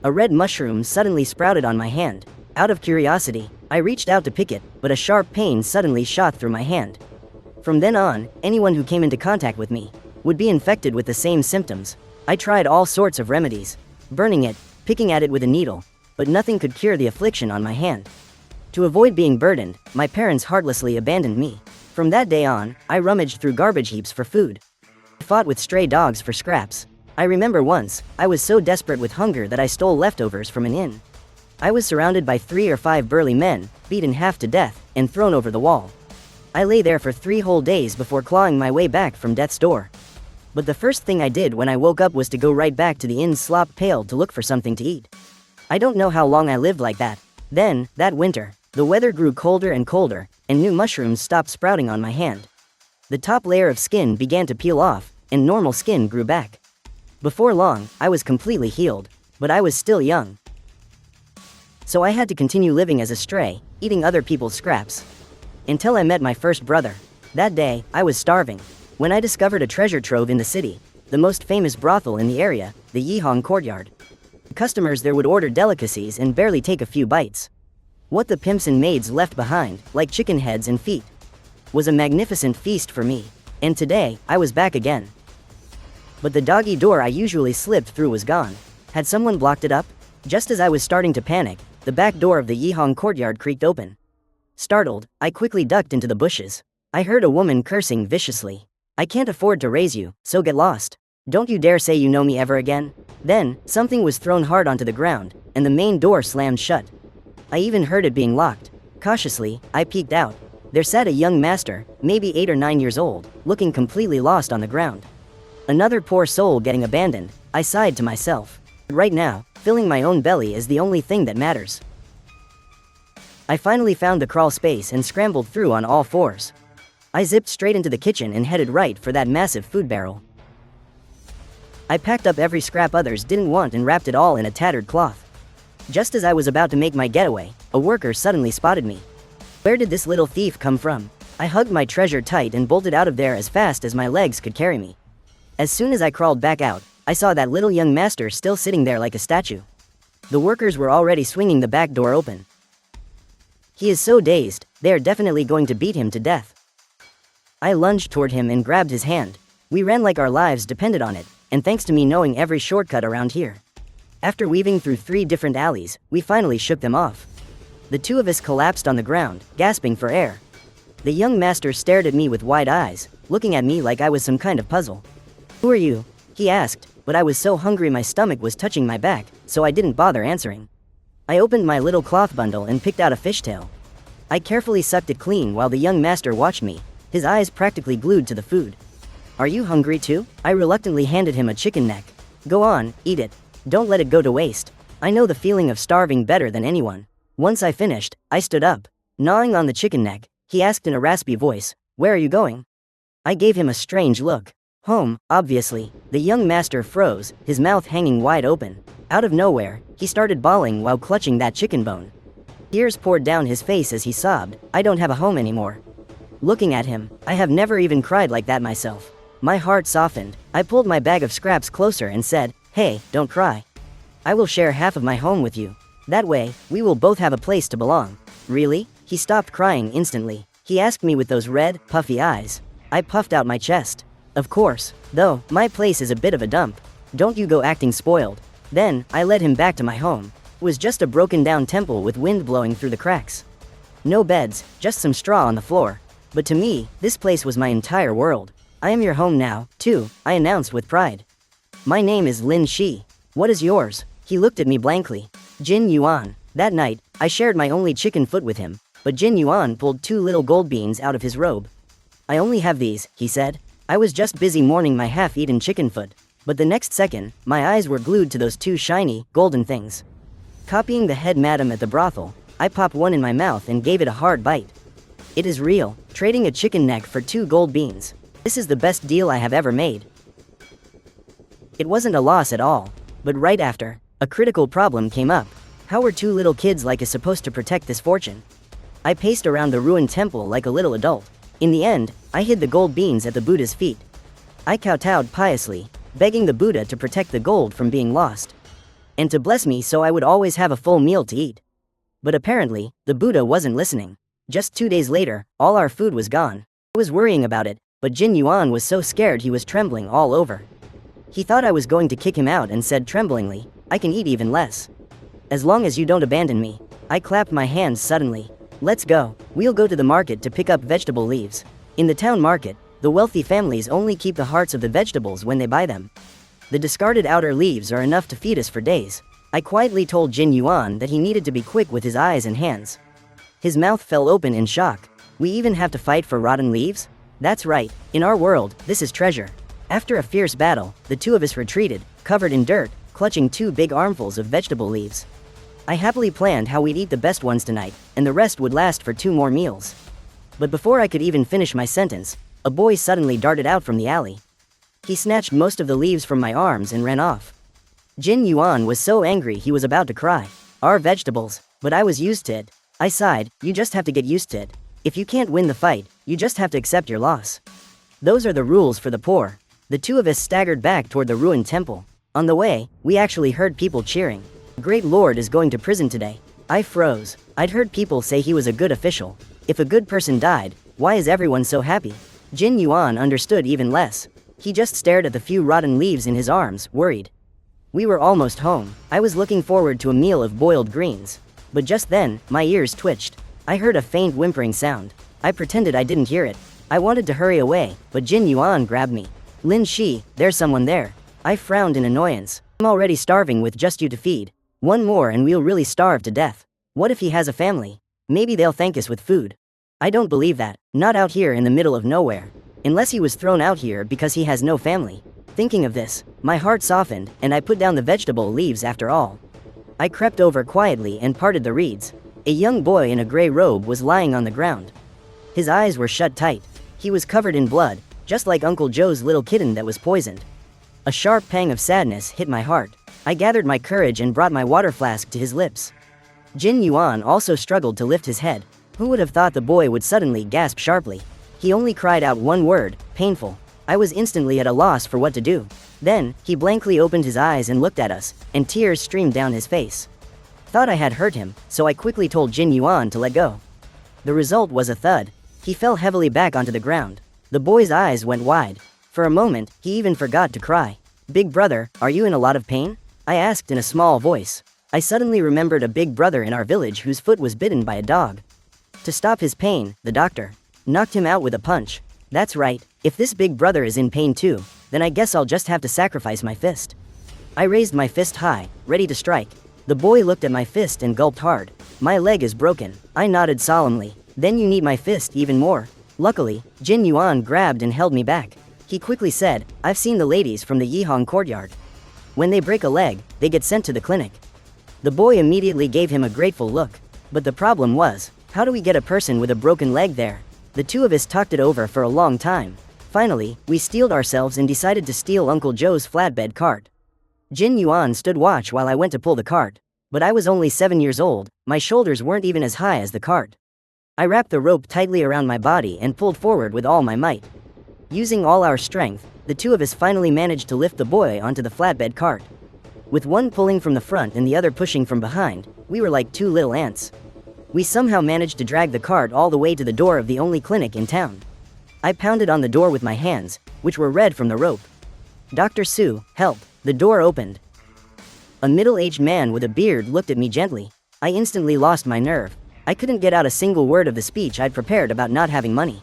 A red mushroom suddenly sprouted on my hand. Out of curiosity, I reached out to pick it, but a sharp pain suddenly shot through my hand. From then on, anyone who came into contact with me would be infected with the same symptoms. I tried all sorts of remedies, burning it, picking at it with a needle, but nothing could cure the affliction on my hand. To avoid being burdened, my parents heartlessly abandoned me. From that day on, I rummaged through garbage heaps for food. I fought with stray dogs for scraps. I remember once, I was so desperate with hunger that I stole leftovers from an inn. I was surrounded by 3 or 5 burly men, beaten half to death, and thrown over the wall. I lay there for 3 whole days before clawing my way back from death's door. But the first thing I did when I woke up was to go right back to the inn's slop pail to look for something to eat. I don't know how long I lived like that. Then, that winter, the weather grew colder and colder, and new mushrooms stopped sprouting on my hand. The top layer of skin began to peel off, and normal skin grew back. Before long, I was completely healed, but I was still young. So I had to continue living as a stray, eating other people's scraps. Until I met my first brother. That day, I was starving. When I discovered a treasure trove in the city, the most famous brothel in the area, the Yihong Courtyard. Customers there would order delicacies and barely take a few bites. What the pimps and maids left behind, like chicken heads and feet, was a magnificent feast for me. And today, I was back again. But the doggy door I usually slipped through was gone. Had someone blocked it up? Just as I was starting to panic, the back door of the Yihong Courtyard creaked open. Startled, I quickly ducked into the bushes. I heard a woman cursing viciously. "I can't afford to raise you, so get lost. Don't you dare say you know me ever again." Then, something was thrown hard onto the ground, and the main door slammed shut. I even heard it being locked. Cautiously, I peeked out. There sat a young master, maybe 8 or 9 years old, looking completely lost on the ground. Another poor soul getting abandoned, I sighed to myself. Right now, filling my own belly is the only thing that matters. I finally found the crawl space and scrambled through on all 4s. I zipped straight into the kitchen and headed right for that massive food barrel. I packed up every scrap others didn't want and wrapped it all in a tattered cloth. Just as I was about to make my getaway, a worker suddenly spotted me. Where did this little thief come from? I hugged my treasure tight and bolted out of there as fast as my legs could carry me. As soon as I crawled back out, I saw that little young master still sitting there like a statue. The workers were already swinging the back door open. He is so dazed, they are definitely going to beat him to death. I lunged toward him and grabbed his hand. We ran like our lives depended on it, and thanks to me knowing every shortcut around here. After weaving through 3 different alleys, we finally shook them off. The 2 of us collapsed on the ground, gasping for air. The young master stared at me with wide eyes, looking at me like I was some kind of puzzle. "Who are you?" he asked, but I was so hungry my stomach was touching my back, so I didn't bother answering. I opened my little cloth bundle and picked out a fishtail. I carefully sucked it clean while the young master watched me, his eyes practically glued to the food. "Are you hungry too?" I reluctantly handed him a chicken neck. "Go on, eat it. Don't let it go to waste. I know the feeling of starving better than anyone." Once I finished, I stood up. Gnawing on the chicken neck, he asked in a raspy voice, "Where are you going?" I gave him a strange look. "Home, obviously." The young master froze, his mouth hanging wide open. Out of nowhere, he started bawling while clutching that chicken bone. Tears poured down his face as he sobbed, "I don't have a home anymore." Looking at him, I have never even cried like that myself. My heart softened. I pulled my bag of scraps closer and said, "Hey, don't cry. I will share half of my home with you. That way, we will both have a place to belong." "Really?" He stopped crying instantly. He asked me with those red, puffy eyes. I puffed out my chest. "Of course, though, my place is a bit of a dump. Don't you go acting spoiled." Then, I led him back to my home. It was just a broken down temple with wind blowing through the cracks. No beds, just some straw on the floor. But to me, this place was my entire world. "I am your home now, too," I announced with pride. "My name is Lin Shi. What is yours?" He looked at me blankly. "Jin Yuan." That night, I shared my only chicken foot with him, but Jin Yuan pulled 2 little gold beans out of his robe. "I only have these," he said. I was just busy mourning my half-eaten chicken foot, but the next second, my eyes were glued to those 2 shiny, golden things. Copying the head madam at the brothel, I popped one in my mouth and gave it a hard bite. It is real, trading a chicken neck for 2 gold beans. This is the best deal I have ever made. It wasn't a loss at all, but right after, a critical problem came up. How were 2 little kids like us supposed to protect this fortune? I paced around the ruined temple like a little adult. In the end, I hid the gold beans at the Buddha's feet. I kowtowed piously, begging the Buddha to protect the gold from being lost. and to bless me so I would always have a full meal to eat. But apparently, the Buddha wasn't listening. Just 2 days later, all our food was gone. I was worrying about it, but Jin Yuan was so scared he was trembling all over. He thought I was going to kick him out and said tremblingly, "I can eat even less. As long as you don't abandon me." I clapped my hands suddenly. "Let's go. We'll go to the market to pick up vegetable leaves." In the town market, the wealthy families only keep the hearts of the vegetables when they buy them. The discarded outer leaves are enough to feed us for days. I quietly told Jin Yuan that he needed to be quick with his eyes and hands. His mouth fell open in shock. "We even have to fight for rotten leaves?" "That's right. In our world, this is treasure." After a fierce battle, the two of us retreated, covered in dirt, clutching 2 big armfuls of vegetable leaves. I happily planned how we'd eat the best ones tonight, and the rest would last for 2 more meals. But before I could even finish my sentence, a boy suddenly darted out from the alley. He snatched most of the leaves from my arms and ran off. Jin Yuan was so angry he was about to cry. "Our vegetables," but I was used to it. I sighed, "You just have to get used to it. If you can't win the fight, you just have to accept your loss. Those are the rules for the poor." The two of us staggered back toward the ruined temple. On the way, we actually heard people cheering. "Great Lord is going to prison today." I froze. I'd heard people say he was a good official. If a good person died, why is everyone so happy? Jin Yuan understood even less. He just stared at the few rotten leaves in his arms, worried. We were almost home. I was looking forward to a meal of boiled greens. But just then, my ears twitched. I heard a faint whimpering sound. I pretended I didn't hear it. I wanted to hurry away, but Jin Yuan grabbed me. "Lin Shi, there's someone there." I frowned in annoyance. "I'm already starving with just you to feed. One more and we'll really starve to death. What if he has a family? Maybe they'll thank us with food." "I don't believe that. Not out here in the middle of nowhere. Unless he was thrown out here because he has no family." Thinking of this, my heart softened and I put down the vegetable leaves after all. I crept over quietly and parted the reeds. A young boy in a gray robe was lying on the ground. His eyes were shut tight. He was covered in blood, just like Uncle Joe's little kitten that was poisoned. A sharp pang of sadness hit my heart. I gathered my courage and brought my water flask to his lips. Jin Yuan also struggled to lift his head. Who would have thought the boy would suddenly gasp sharply? He only cried out one word, "Painful." I was instantly at a loss for what to do. Then, he blankly opened his eyes and looked at us, and tears streamed down his face. Thought I had hurt him, so I quickly told Jin Yuan to let go. The result was a thud. He fell heavily back onto the ground. The boy's eyes went wide. For a moment, he even forgot to cry. "Big brother, are you in a lot of pain?" I asked in a small voice. I suddenly remembered a big brother in our village whose foot was bitten by a dog. To stop his pain, the doctor knocked him out with a punch. That's right, if this big brother is in pain too, then I guess I'll just have to sacrifice my fist. I raised my fist high, ready to strike. The boy looked at my fist and gulped hard. "My leg is broken." I nodded solemnly. "Then you need my fist even more." Luckily, Jin Yuan grabbed and held me back. He quickly said, "I've seen the ladies from the Yihong courtyard. When they break a leg, they get sent to the clinic." The boy immediately gave him a grateful look. But the problem was, how do we get a person with a broken leg there? The two of us talked it over for a long time. Finally, we steeled ourselves and decided to steal Uncle Joe's flatbed cart. Jin Yuan stood watch while I went to pull the cart. But I was only 7 years old, my shoulders weren't even as high as the cart. I wrapped the rope tightly around my body and pulled forward with all my might. Using all our strength, the two of us finally managed to lift the boy onto the flatbed cart. With one pulling from the front and the other pushing from behind, we were like 2 little ants. We somehow managed to drag the cart all the way to the door of the only clinic in town. I pounded on the door with my hands, which were red from the rope. "Dr. Su, help." The door opened. A middle-aged man with a beard looked at me gently. I instantly lost my nerve. I couldn't get out a single word of the speech I'd prepared about not having money.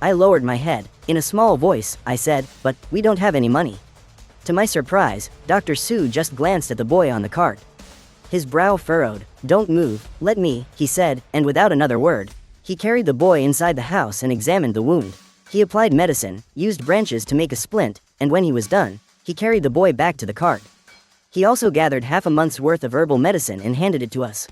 I lowered my head. In a small voice, I said, "But we don't have any money." To my surprise, Dr. Su just glanced at the boy on the cart. His brow furrowed. "Don't move, let me," he said, and without another word, he carried the boy inside the house and examined the wound. He applied medicine, used branches to make a splint, and when he was done, he carried the boy back to the cart. He also gathered half a month's worth of herbal medicine and handed it to us.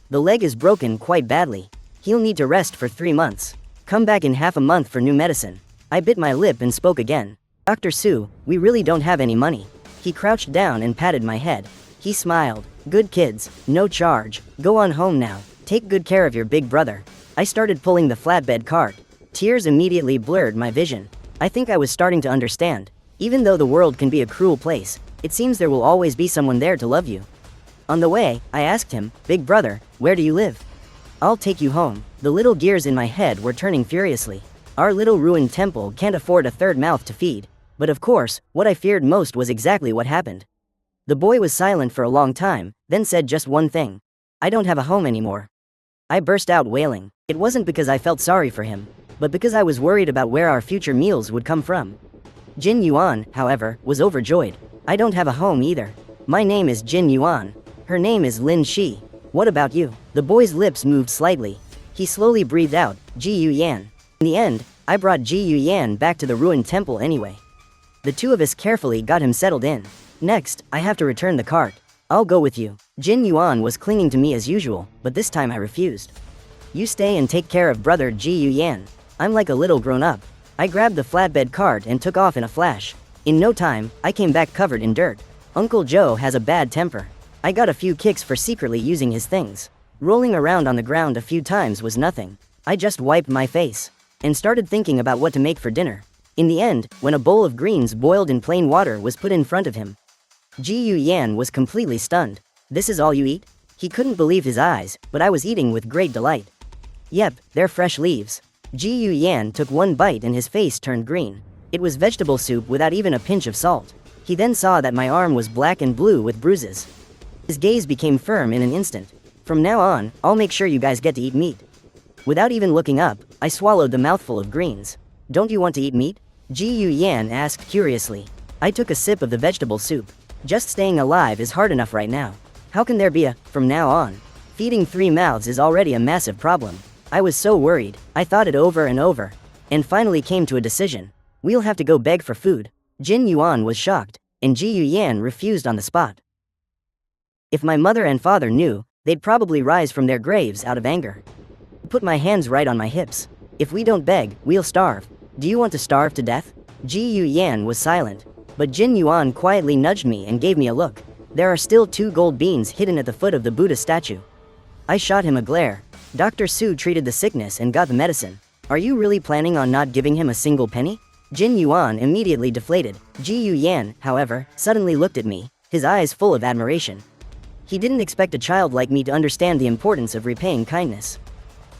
"The leg is broken quite badly. He'll need to rest for 3 months. Come back in half a month for new medicine." I bit my lip and spoke again. "Dr. Su, we really don't have any money." He crouched down and patted my head. He smiled. "Good kids, no charge. Go on home now. Take good care of your big brother." I started pulling the flatbed cart. Tears immediately blurred my vision. I think I was starting to understand. Even though the world can be a cruel place, it seems there will always be someone there to love you. On the way, I asked him, "Big brother, where do you live? I'll take you home." The little gears in my head were turning furiously. Our little ruined temple can't afford a third mouth to feed. But of course, what I feared most was exactly what happened. The boy was silent for a long time, then said just one thing. "I don't have a home anymore." I burst out wailing. It wasn't because I felt sorry for him, but because I was worried about where our future meals would come from. Jin Yuan, however, was overjoyed. "I don't have a home either. My name is Jin Yuan. Her name is Lin Shi. What about you?" The boy's lips moved slightly. He slowly breathed out, "Ji Yu Yan." In the end, I brought Ji Yu Yan back to the ruined temple anyway. The two of us carefully got him settled in. "Next, I have to return the cart. I'll go with you." Jin Yuan was clinging to me as usual, but this time I refused. "You stay and take care of brother Ji Yu Yan. I'm like a little grown-up." I grabbed the flatbed cart and took off in a flash. In no time, I came back covered in dirt. Uncle Joe has a bad temper. I got a few kicks for secretly using his things. Rolling around on the ground a few times was nothing. I just wiped my face and started thinking about what to make for dinner. In the end, when a bowl of greens boiled in plain water was put in front of him, Ji Yu Yan was completely stunned. "This is all you eat?" He couldn't believe his eyes, but I was eating with great delight. "Yep, they're fresh leaves." Ji Yu Yan took one bite and his face turned green. It was vegetable soup without even a pinch of salt. He then saw that my arm was black and blue with bruises. His gaze became firm in an instant. "From now on, I'll make sure you guys get to eat meat." Without even looking up, I swallowed the mouthful of greens. "Don't you want to eat meat?" Ji Yu Yan asked curiously. I took a sip of the vegetable soup. Just staying alive is hard enough right now. How can there be a "from now on"? Feeding 3 mouths is already a massive problem. I was so worried. I thought it over and over, and finally came to a decision. We'll have to go beg for food. Jin Yuan was shocked, and Ji Yu Yan refused on the spot. If my mother and father knew, they'd probably rise from their graves out of anger. Put my hands right on my hips. "If we don't beg, we'll starve. Do you want to starve to death?" Ji Yu Yan was silent, but Jin Yuan quietly nudged me and gave me a look. There are still 2 gold beans hidden at the foot of the Buddha statue. I shot him a glare. Dr. Su treated the sickness and got the medicine. "Are you really planning on not giving him a single penny?" Jin Yuan immediately deflated. Ji Yu Yan, however, suddenly looked at me, his eyes full of admiration. He didn't expect a child like me to understand the importance of repaying kindness.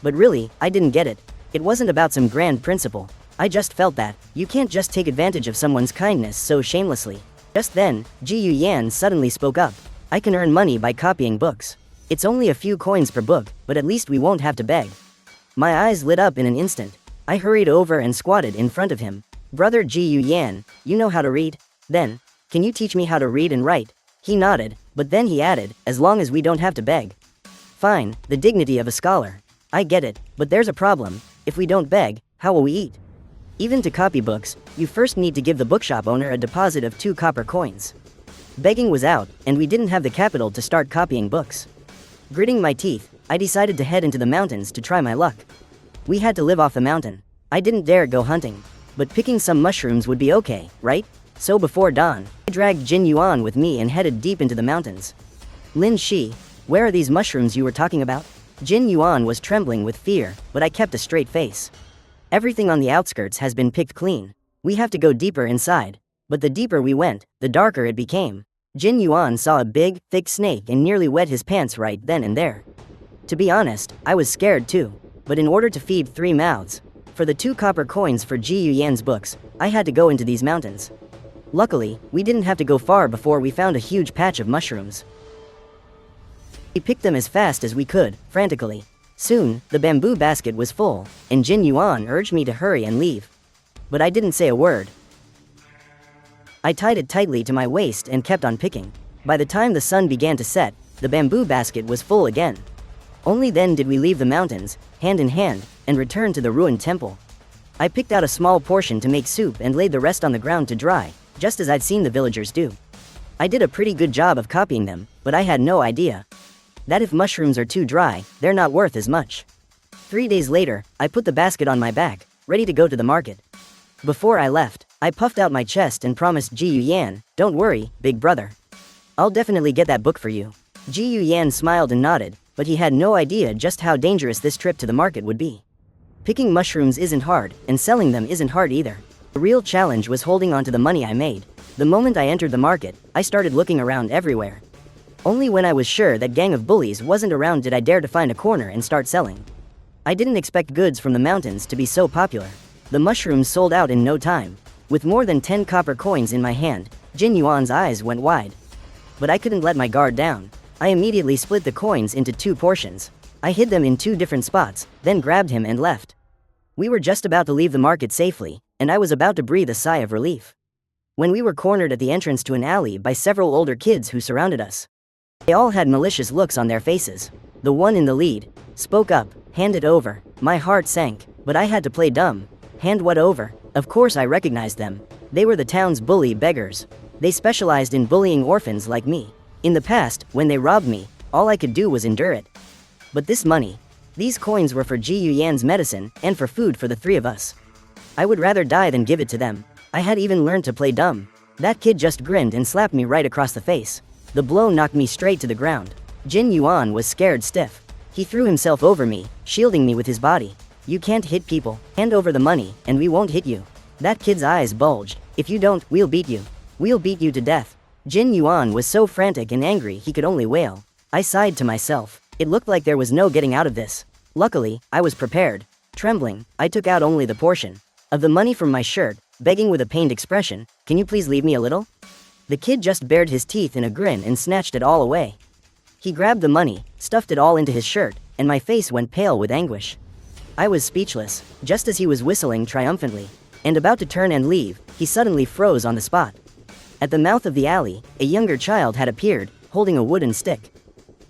But really, I didn't get it. It wasn't about some grand principle. I just felt that you can't just take advantage of someone's kindness so shamelessly. Just then, Ji Yu Yan suddenly spoke up. "I can earn money by copying books. It's only a few coins per book, but at least we won't have to beg." My eyes lit up in an instant. I hurried over and squatted in front of him. "Brother Ji Yu Yan, you know how to read? Then, can you teach me how to read and write?" He nodded, but then he added, "As long as we don't have to beg." "Fine, the dignity of a scholar. I get it, but there's a problem. If we don't beg, how will we eat? Even to copy books, you first need to give the bookshop owner a deposit of 2 copper coins." Begging was out, and we didn't have the capital to start copying books. Gritting my teeth, I decided to head into the mountains to try my luck. We had to live off the mountain. I didn't dare go hunting, but picking some mushrooms would be okay, right? So before dawn, I dragged Jin Yuan with me and headed deep into the mountains. "Lin Shi, where are these mushrooms you were talking about?" Jin Yuan was trembling with fear, but I kept a straight face. "Everything on the outskirts has been picked clean. We have to go deeper inside." But the deeper we went, the darker it became. Jin Yuan saw a big, thick snake and nearly wet his pants right then and there. To be honest, I was scared too. But in order to feed 3 mouths, for the 2 copper coins for Ji Yu Yan's books, I had to go into these mountains. Luckily, we didn't have to go far before we found a huge patch of mushrooms. We picked them as fast as we could, frantically. Soon, the bamboo basket was full, and Jin Yuan urged me to hurry and leave. But I didn't say a word. I tied it tightly to my waist and kept on picking. By the time the sun began to set, the bamboo basket was full again. Only then did we leave the mountains, hand in hand, and return to the ruined temple. I picked out a small portion to make soup and laid the rest on the ground to dry, just as I'd seen the villagers do. I did a pretty good job of copying them, but I had no idea that if mushrooms are too dry, they're not worth as much. 3 days later, I put the basket on my back, ready to go to the market. Before I left, I puffed out my chest and promised Ji Yu Yan, "Don't worry, big brother. I'll definitely get that book for you." Ji Yu Yan smiled and nodded, but he had no idea just how dangerous this trip to the market would be. Picking mushrooms isn't hard, and selling them isn't hard either. The real challenge was holding on to the money I made. The moment I entered the market, I started looking around everywhere. Only when I was sure that gang of bullies wasn't around did I dare to find a corner and start selling. I didn't expect goods from the mountains to be so popular. The mushrooms sold out in no time. With more than 10 copper coins in my hand, Jin Yuan's eyes went wide. But I couldn't let my guard down. I immediately split the coins into 2 portions. I hid them in 2 different spots, then grabbed him and left. We were just about to leave the market safely, and I was about to breathe a sigh of relief, when we were cornered at the entrance to an alley by several older kids who surrounded us. They all had malicious looks on their faces. The one in the lead spoke up, "Hand it over." My heart sank, but I had to play dumb. Hand what over? Of course I recognized them. They were the town's bully beggars. They specialized in bullying orphans like me. In the past, when they robbed me, all I could do was endure it. But this money, these coins were for Ji Yuyan's medicine and for food for the 3 of us. I would rather die than give it to them. I had even learned to play dumb. That kid just grinned and slapped me right across the face. The blow knocked me straight to the ground. Jin Yuan was scared stiff. He threw himself over me, shielding me with his body. "You can't hit people. Hand over the money, and we won't hit you." That kid's eyes bulged. "If you don't, we'll beat you. We'll beat you to death." Jin Yuan was so frantic and angry he could only wail. I sighed to myself. It looked like there was no getting out of this. Luckily, I was prepared. Trembling, I took out only the portion of the money from my shirt, begging with a pained expression, "Can you please leave me a little?" The kid just bared his teeth in a grin and snatched it all away. He grabbed the money, stuffed it all into his shirt, and my face went pale with anguish. I was speechless, just as he was whistling triumphantly, and about to turn and leave, he suddenly froze on the spot. At the mouth of the alley, a younger child had appeared, holding a wooden stick.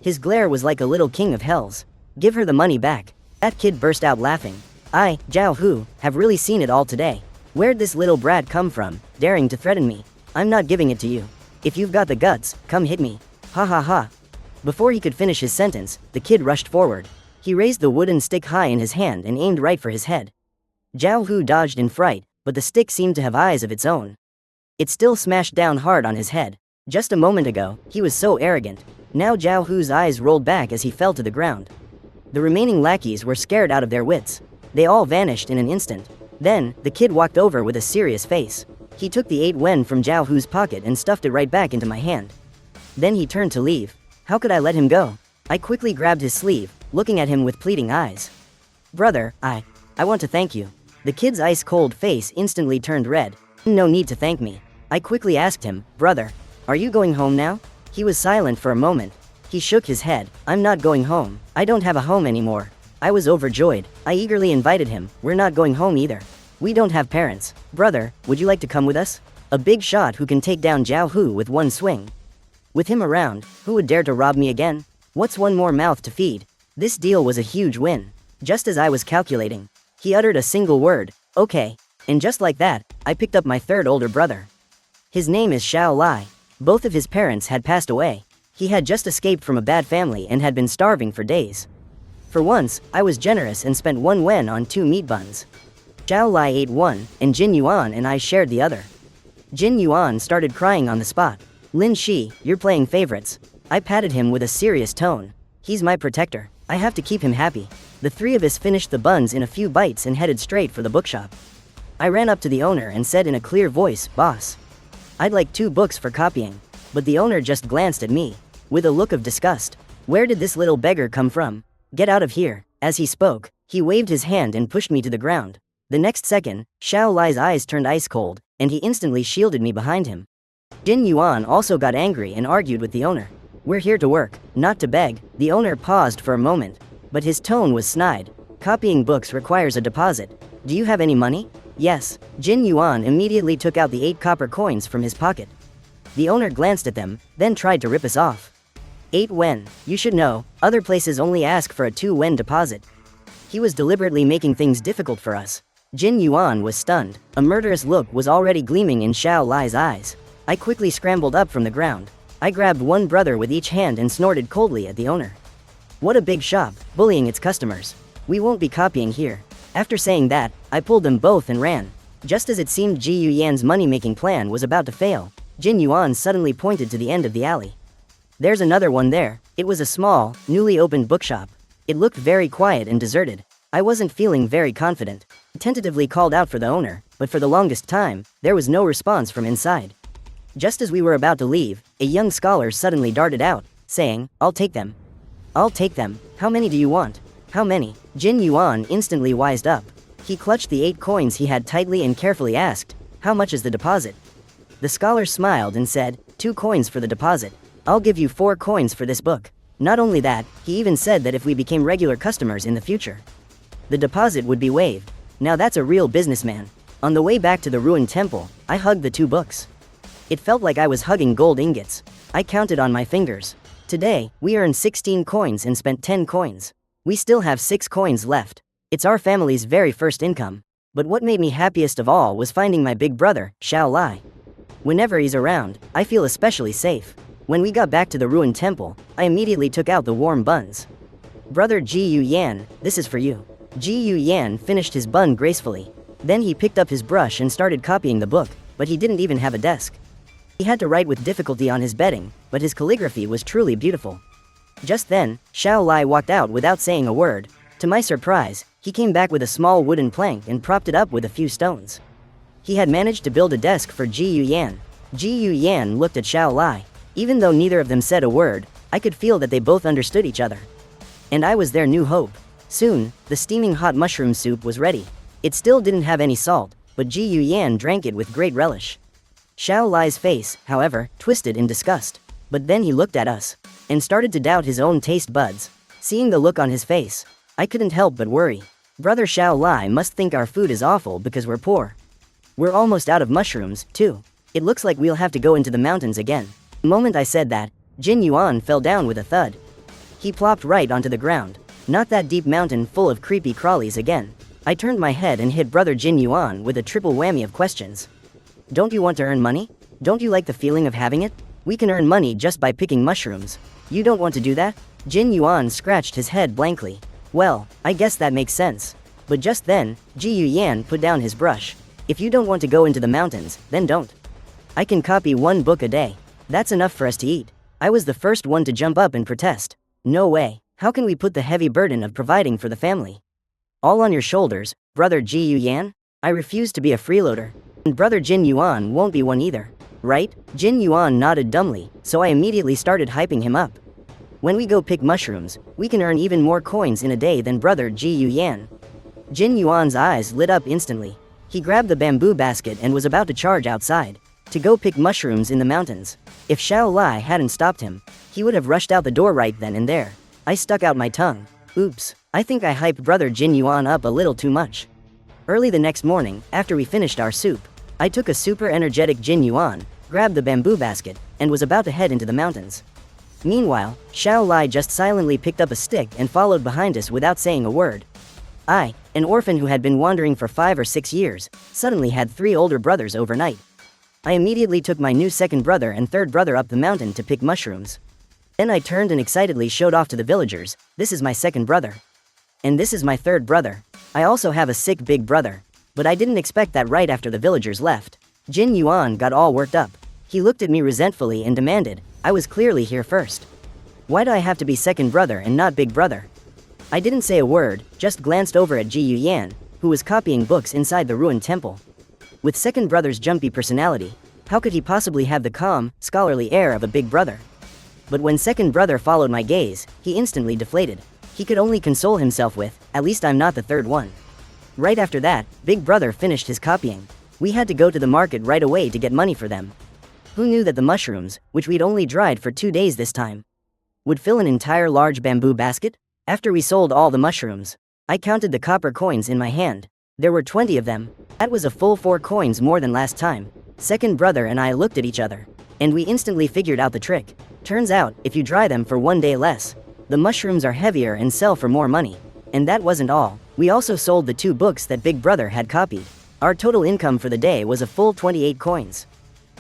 His glare was like a little king of hells. "Give her the money back." That kid burst out laughing. "I, Zhao Hu, have really seen it all today. Where'd this little brat come from, daring to threaten me? I'm not giving it to you. If you've got the guts, come hit me. Ha ha ha." Before he could finish his sentence, the kid rushed forward. He raised the wooden stick high in his hand and aimed right for his head. Zhao Hu dodged in fright, but the stick seemed to have eyes of its own. It still smashed down hard on his head. Just a moment ago, he was so arrogant. Now Zhao Hu's eyes rolled back as he fell to the ground. The remaining lackeys were scared out of their wits. They all vanished in an instant. Then, the kid walked over with a serious face. He took the 8 wen from Zhao Hu's pocket and stuffed it right back into my hand. Then he turned to leave. How could I let him go? I quickly grabbed his sleeve, looking at him with pleading eyes. "Brother, I want to thank you." The kid's ice-cold face instantly turned red. "No need to thank me." I quickly asked him, "Brother, are you going home now?" He was silent for a moment. He shook his head. "I'm not going home. I don't have a home anymore." I was overjoyed. I eagerly invited him. "We're not going home either. We don't have parents. Brother, would you like to come with us? A big shot who can take down Zhao Hu with one swing. With him around, who would dare to rob me again? What's one more mouth to feed?" This deal was a huge win. Just as I was calculating, he uttered a single word, "Okay." And just like that, I picked up my 3rd older brother. His name is Xiao Lai. Both of his parents had passed away. He had just escaped from a bad family and had been starving for days. For once, I was generous and spent 1 wen on 2 meat buns. Xiao Lai ate 1, and Jin Yuan and I shared the other. Jin Yuan started crying on the spot. "Lin Shi, you're playing favorites." I patted him with a serious tone. "He's my protector. I have to keep him happy." The 3 of us finished the buns in a few bites and headed straight for the bookshop. I ran up to the owner and said in a clear voice, "Boss, I'd like 2 books for copying." But the owner just glanced at me with a look of disgust. "Where did this little beggar come from? Get out of here." As he spoke, he waved his hand and pushed me to the ground. The next second, Xiao Lai's eyes turned ice cold, and he instantly shielded me behind him. Jin Yuan also got angry and argued with the owner. "We're here to work, not to beg." The owner paused for a moment, but his tone was snide. "Copying books requires a deposit. Do you have any money?" "Yes." Jin Yuan immediately took out the 8 copper coins from his pocket. The owner glanced at them, then tried to rip us off. 8 wen. You should know, other places only ask for a 2 wen deposit. He was deliberately making things difficult for us. Jin Yuan was stunned. A murderous look was already gleaming in Xiao Lai's eyes. I quickly scrambled up from the ground. I grabbed 1 brother with each hand and snorted coldly at the owner. What a big shop, bullying its customers. We won't be copying here. After saying that, I pulled them both and ran. Just as it seemed Ji Yuyan's money-making plan was about to fail, Jin Yuan suddenly pointed to the end of the alley. "There's another one there." It was a small, newly opened bookshop. It looked very quiet and deserted. I wasn't feeling very confident. I tentatively called out for the owner, but for the longest time, there was no response from inside. Just as we were about to leave, a young scholar suddenly darted out, saying, "I'll take them. I'll take them. How many do you want? How many?" Jin Yuan instantly wised up. He clutched the 8 coins he had tightly and carefully asked, "How much is the deposit?" The scholar smiled and said, "2 coins for the deposit. I'll give you 4 coins for this book." Not only that, he even said that if we became regular customers in the future, the deposit would be waived. Now that's a real businessman. On the way back to the ruined temple, I hugged the 2 books. It felt like I was hugging gold ingots. I counted on my fingers. Today, we earned 16 coins and spent 10 coins. We still have 6 coins left. It's our family's very first income. But what made me happiest of all was finding my big brother, Xiao Lai. Whenever he's around, I feel especially safe. When we got back to the ruined temple, I immediately took out the warm buns. "Brother Ji Yu Yan, this is for you." Ji Yu Yan finished his bun gracefully. Then he picked up his brush and started copying the book, but he didn't even have a desk. He had to write with difficulty on his bedding, but his calligraphy was truly beautiful. Just then, Xiao Lai walked out without saying a word. To my surprise, he came back with a small wooden plank and propped it up with a few stones. He had managed to build a desk for Ji Yu Yan. Ji Yu Yan looked at Xiao Lai. Even though neither of them said a word, I could feel that they both understood each other. And I was their new hope. Soon, the steaming hot mushroom soup was ready. It still didn't have any salt, but Ji Yu Yan drank it with great relish. Xiao Lai's face, however, twisted in disgust. But then he looked at us and started to doubt his own taste buds. Seeing the look on his face, I couldn't help but worry. Brother Xiao Lai must think our food is awful because we're poor. We're almost out of mushrooms, too. It looks like we'll have to go into the mountains again. The moment I said that, Jin Yuan fell down with a thud. He plopped right onto the ground. Not that deep mountain full of creepy crawlies again. I turned my head and hit Brother Jin Yuan with a triple whammy of questions. Don't you want to earn money? Don't you like the feeling of having it? We can earn money just by picking mushrooms. You don't want to do that? Jin Yuan scratched his head blankly. Well, I guess that makes sense. But just then, Ji Yu Yan put down his brush. If you don't want to go into the mountains, then don't. I can copy 1 book a day. That's enough for us to eat. I was the first one to jump up and protest. No way. How can we put the heavy burden of providing for the family all on your shoulders, Brother Ji Yu Yan? I refuse to be a freeloader. And Brother Jin Yuan won't be one either. Right? Jin Yuan nodded dumbly, so I immediately started hyping him up. When we go pick mushrooms, we can earn even more coins in a day than Brother Ji Yu Yan. Jin Yuan's eyes lit up instantly. He grabbed the bamboo basket and was about to charge outside to go pick mushrooms in the mountains. If Xiao Lai hadn't stopped him, he would have rushed out the door right then and there. I stuck out my tongue. Oops, I think I hyped Brother Jin Yuan up a little too much. Early the next morning, after we finished our soup, I took a super energetic Jin Yuan, grabbed the bamboo basket, and was about to head into the mountains. Meanwhile, Xiao Lai just silently picked up a stick and followed behind us without saying a word. I, an orphan who had been wandering for 5 or 6 years, suddenly had 3 older brothers overnight. I immediately took my new second brother and third brother up the mountain to pick mushrooms. Then I turned and excitedly showed off to the villagers, "This is my second brother. And this is my third brother. I also have a sick big brother." But I didn't expect that right after the villagers left. Jin Yuan got all worked up. He looked at me resentfully and demanded, "I was clearly here first. Why do I have to be second brother and not big brother?" I didn't say a word, just glanced over at Ji Yu Yan, who was copying books inside the ruined temple. With second brother's jumpy personality, how could he possibly have the calm, scholarly air of a big brother? But when second brother followed my gaze, he instantly deflated. He could only console himself with, "At least I'm not the third one." Right after that, big brother finished his copying. We had to go to the market right away to get money for them. Who knew that the mushrooms, which we'd only dried for 2 days this time, would fill an entire large bamboo basket? After we sold all the mushrooms, I counted the copper coins in my hand. There were 20 of them. That was a full 4 coins more than last time. Second brother and I looked at each other, and we instantly figured out the trick. Turns out, if you dry them for 1 day less, the mushrooms are heavier and sell for more money. And that wasn't all. We also sold the 2 books that big brother had copied. Our total income for the day was a full 28 coins.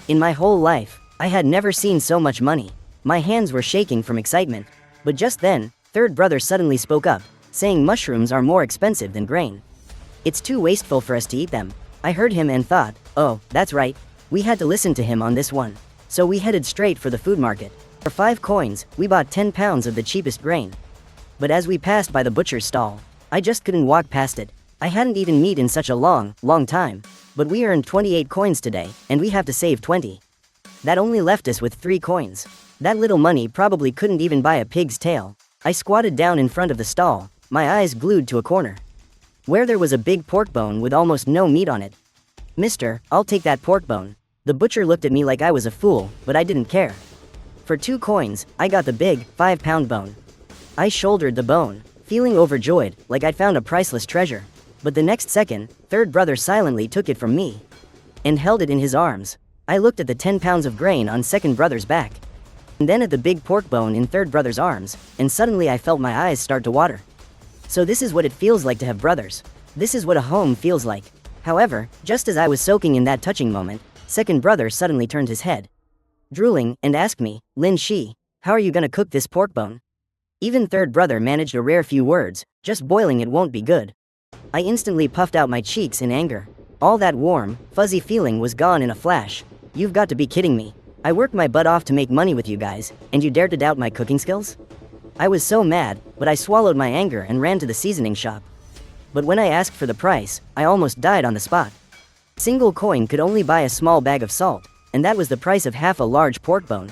In my whole life, I had never seen so much money. My hands were shaking from excitement. But just then, third brother suddenly spoke up, saying mushrooms are more expensive than grain. It's too wasteful for us to eat them. I heard him and thought, oh, that's right. We had to listen to him on this one. So we headed straight for the food market. For 5 coins, we bought 10 pounds of the cheapest grain. But as we passed by the butcher's stall, I just couldn't walk past it. I hadn't eaten meat in such a long time. But we earned 28 coins today, and we have to save 20. That only left us with 3 coins. That little money probably couldn't even buy a pig's tail. I squatted down in front of the stall, my eyes glued to a corner where there was a big pork bone with almost no meat on it. "Mister, I'll take that pork bone." The butcher looked at me like I was a fool, but I didn't care. For 2 coins, I got the big, 5-pound bone. I shouldered the bone, feeling overjoyed, like I'd found a priceless treasure. But the next second, third brother silently took it from me and held it in his arms. I looked at the 10 pounds of grain on second brother's back, and then at the big pork bone in third brother's arms, and suddenly I felt my eyes start to water. So this is what it feels like to have brothers. This is what a home feels like. However, just as I was soaking in that touching moment, second brother suddenly turned his head, drooling, and asked me, "Lin Shi, how are you gonna cook this pork bone?" Even third brother managed a rare few words, "Just boiling it won't be good." I instantly puffed out my cheeks in anger. All that warm, fuzzy feeling was gone in a flash. "You've got to be kidding me. I worked my butt off to make money with you guys, and you dare to doubt my cooking skills?" I was so mad, but I swallowed my anger and ran to the seasoning shop. But when I asked for the price, I almost died on the spot. Single coin could only buy a small bag of salt, and that was the price of half a large pork bone.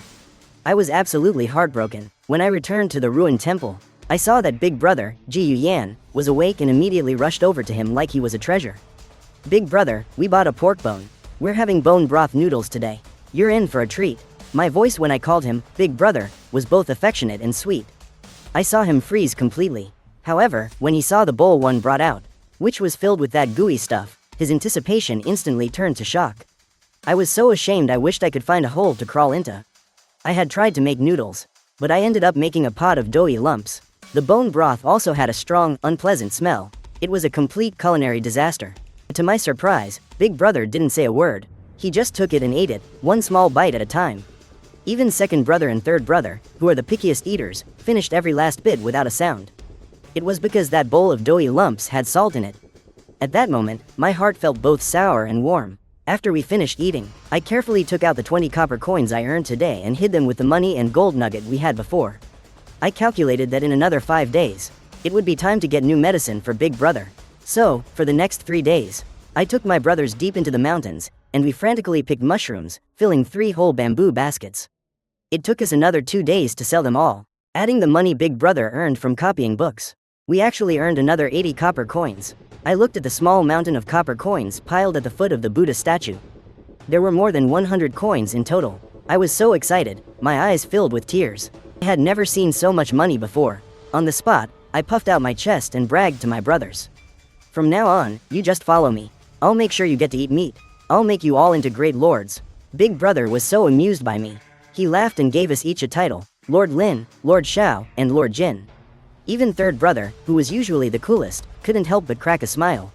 I was absolutely heartbroken. When I returned to the ruined temple, I saw that big brother, Ji Yuyan, was awake and immediately rushed over to him like he was a treasure. "Big brother, we bought a pork bone. We're having bone broth noodles today. You're in for a treat." My voice when I called him big brother was both affectionate and sweet. I saw him freeze completely. However, when he saw the bowl one brought out, which was filled with that gooey stuff, his anticipation instantly turned to shock. I was so ashamed I wished I could find a hole to crawl into. I had tried to make noodles, but I ended up making a pot of doughy lumps. The bone broth also had a strong, unpleasant smell. It was a complete culinary disaster. To my surprise, big brother didn't say a word. He just took it and ate it, one small bite at a time. Even second brother and third brother, who are the pickiest eaters, finished every last bit without a sound. It was because that bowl of doughy lumps had salt in it. At that moment, my heart felt both sour and warm. After we finished eating, I carefully took out the 20 copper coins I earned today and hid them with the money and gold nugget we had before. I calculated that in another 5 days, it would be time to get new medicine for big brother. So, for the next 3 days, I took my brothers deep into the mountains, and we frantically picked mushrooms, filling 3 whole bamboo baskets. It took us another 2 days to sell them all, adding the money big brother earned from copying books. We actually earned another 80 copper coins. I looked at the small mountain of copper coins piled at the foot of the Buddha statue. There were more than 100 coins in total. I was so excited, my eyes filled with tears. I had never seen so much money before. On the spot, I puffed out my chest and bragged to my brothers. "From now on, you just follow me. I'll make sure you get to eat meat. I'll make you all into great lords." Big brother was so amused by me. He laughed and gave us each a title: Lord Lin, Lord Xiao, and Lord Jin. Even third brother, who was usually the coolest, couldn't help but crack a smile.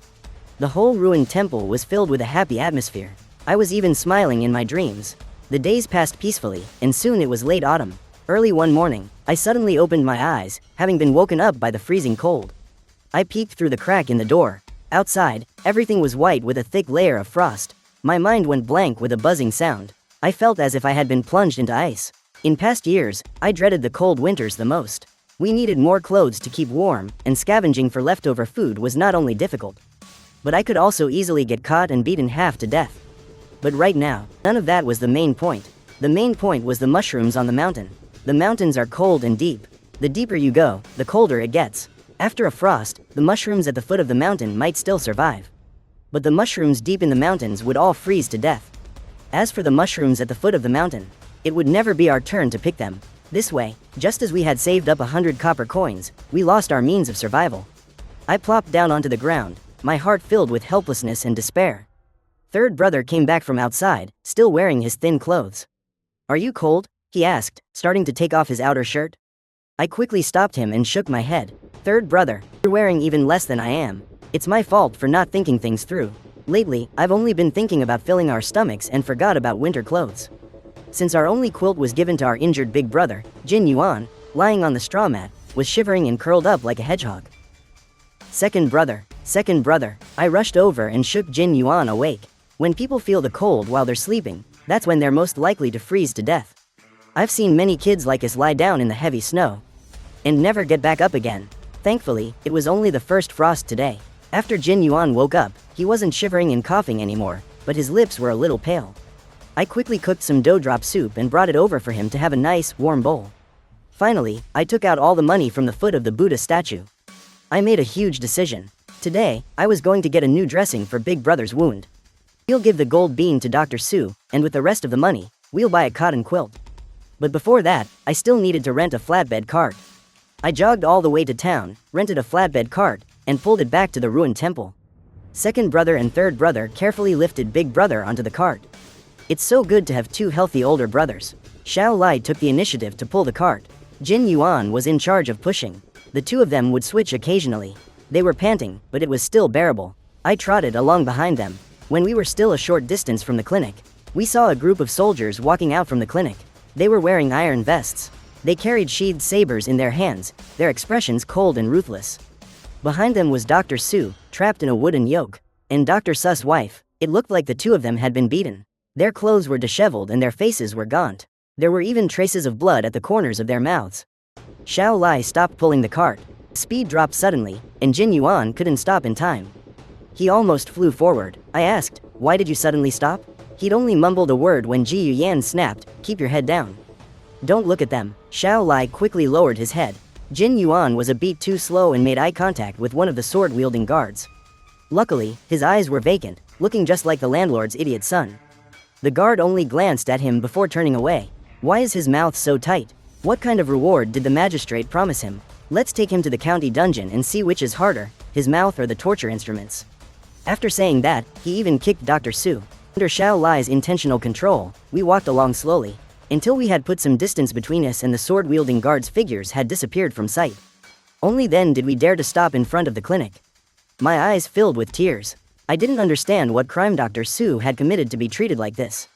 The whole ruined temple was filled with a happy atmosphere. I was even smiling in my dreams. The days passed peacefully, and soon it was late autumn. Early one morning, I suddenly opened my eyes, having been woken up by the freezing cold. I peeked through the crack in the door. Outside, everything was white with a thick layer of frost. My mind went blank with a buzzing sound. I felt as if I had been plunged into ice. In past years, I dreaded the cold winters the most. We needed more clothes to keep warm, and scavenging for leftover food was not only difficult, but I could also easily get caught and beaten half to death. But right now, none of that was the main point. The main point was the mushrooms on the mountain. The mountains are cold and deep. The deeper you go, the colder it gets. After a frost, the mushrooms at the foot of the mountain might still survive, but the mushrooms deep in the mountains would all freeze to death. As for the mushrooms at the foot of the mountain, it would never be our turn to pick them. This way, just as we had saved up 100 copper coins, we lost our means of survival. I plopped down onto the ground, my heart filled with helplessness and despair. Third brother came back from outside, still wearing his thin clothes. "Are you cold?" he asked, starting to take off his outer shirt. I quickly stopped him and shook my head. "Third brother, you're wearing even less than I am. It's my fault for not thinking things through. Lately, I've only been thinking about filling our stomachs and forgot about winter clothes." Since our only quilt was given to our injured big brother, Jin Yuan, lying on the straw mat, was shivering and curled up like a hedgehog. Second brother, I rushed over and shook Jin Yuan awake. When people feel the cold while they're sleeping, that's when they're most likely to freeze to death. I've seen many kids like us lie down in the heavy snow and never get back up again. Thankfully, it was only the first frost today. After Jin Yuan woke up, he wasn't shivering and coughing anymore, but his lips were a little pale. I quickly cooked some dough drop soup and brought it over for him to have a nice, warm bowl. Finally, I took out all the money from the foot of the Buddha statue. I made a huge decision. Today, I was going to get a new dressing for Big Brother's wound. We'll give the gold bean to Dr. Sue, and with the rest of the money, we'll buy a cotton quilt. But before that, I still needed to rent a flatbed cart. I jogged all the way to town, rented a flatbed cart, and pulled it back to the ruined temple. Second brother and third brother carefully lifted Big Brother onto the cart. It's so good to have two healthy older brothers. Xiao Lai took the initiative to pull the cart. Jin Yuan was in charge of pushing. The two of them would switch occasionally. They were panting, but it was still bearable. I trotted along behind them. When we were still a short distance from the clinic, we saw a group of soldiers walking out from the clinic. They were wearing iron vests. They carried sheathed sabers in their hands, their expressions cold and ruthless. Behind them was Dr. Sue, trapped in a wooden yoke, and Dr. Su's wife. It looked like the two of them had been beaten. Their clothes were disheveled and their faces were gaunt. There were even traces of blood at the corners of their mouths. Xiao Lai stopped pulling the cart. Speed dropped suddenly, and Jin Yuan couldn't stop in time. He almost flew forward. I asked, "Why did you suddenly stop?" He'd only mumbled a word when Ji Yuyan snapped, "Keep your head down. Don't look at them." Xiao Lai quickly lowered his head. Jin Yuan was a beat too slow and made eye contact with one of the sword-wielding guards. Luckily, his eyes were vacant, looking just like the landlord's idiot son. The guard only glanced at him before turning away. Why is his mouth so tight? What kind of reward did the magistrate promise him? Let's take him to the county dungeon and see which is harder, his mouth or the torture instruments. After saying that, he even kicked Dr. Sue. Under Xiao Lai's intentional control, we walked along slowly, until we had put some distance between us and the sword-wielding guards' figures had disappeared from sight. Only then did we dare to stop in front of the clinic. My eyes filled with tears. I didn't understand what crime Dr. Sue had committed to be treated like this.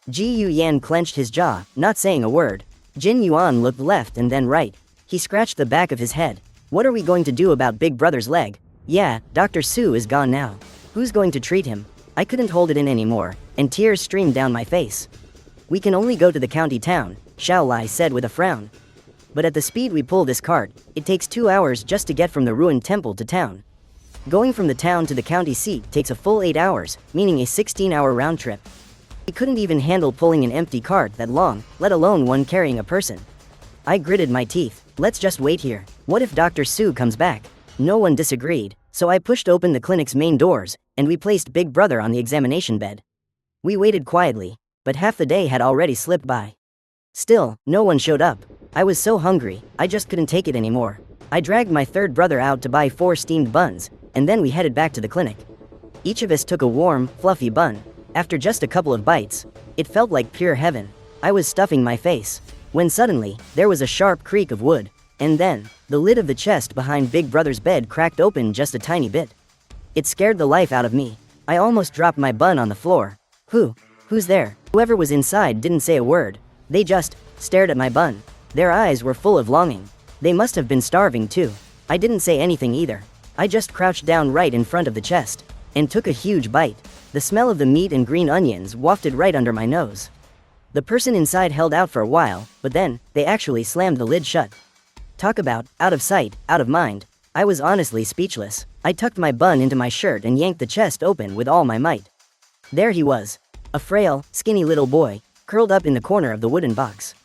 Ji Yuyan clenched his jaw, not saying a word. Jin Yuan looked left and then right. He scratched the back of his head. What are we going to do about Big Brother's leg? Yeah, Dr. Sue is gone now. Who's going to treat him? I couldn't hold it in anymore, and tears streamed down my face. We can only go to the county town, Xiao Lai said with a frown. But at the speed we pull this cart, it takes 2 hours just to get from the ruined temple to town. Going from the town to the county seat takes a full 8 hours, meaning a 16-hour round trip. We couldn't even handle pulling an empty cart that long, let alone one carrying a person. I gritted my teeth. Let's just wait here. What if Dr. Sue comes back? No one disagreed, so I pushed open the clinic's main doors, and we placed Big Brother on the examination bed. We waited quietly, but half the day had already slipped by. Still, no one showed up. I was so hungry, I just couldn't take it anymore. I dragged my third brother out to buy 4 steamed buns, and then we headed back to the clinic. Each of us took a warm, fluffy bun. After just a couple of bites, it felt like pure heaven. I was stuffing my face, when suddenly, there was a sharp creak of wood, and then, the lid of the chest behind Big Brother's bed cracked open just a tiny bit. It scared the life out of me. I almost dropped my bun on the floor. Who's there? Whoever was inside didn't say a word. They just stared at my bun. Their eyes were full of longing. They must have been starving too. I didn't say anything either. I just crouched down right in front of the chest, and took a huge bite. The smell of the meat and green onions wafted right under my nose. The person inside held out for a while, but then, they actually slammed the lid shut. Talk about, out of sight, out of mind. I was honestly speechless. I tucked my bun into my shirt and yanked the chest open with all my might. There he was. A frail, skinny little boy, curled up in the corner of the wooden box.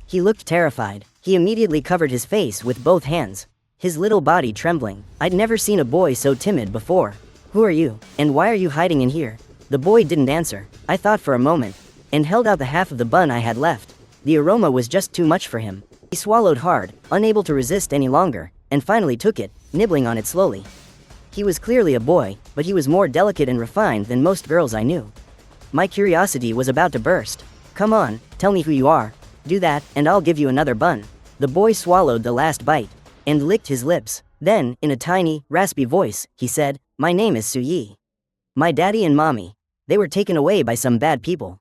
He looked terrified. He immediately covered his face with both hands, his little body trembling. I'd never seen a boy so timid before. Who are you, and why are you hiding in here? The boy didn't answer. I thought for a moment, and held out the half of the bun I had left. The aroma was just too much for him. He swallowed hard, unable to resist any longer, and finally took it, nibbling on it slowly. He was clearly a boy, but he was more delicate and refined than most girls I knew. My curiosity was about to burst. Come on, tell me who you are. Do that, and I'll give you another bun. The boy swallowed the last bite, and licked his lips. Then, in a tiny, raspy voice, he said, "My name is Su Yi. My daddy and mommy, they were taken away by some bad people.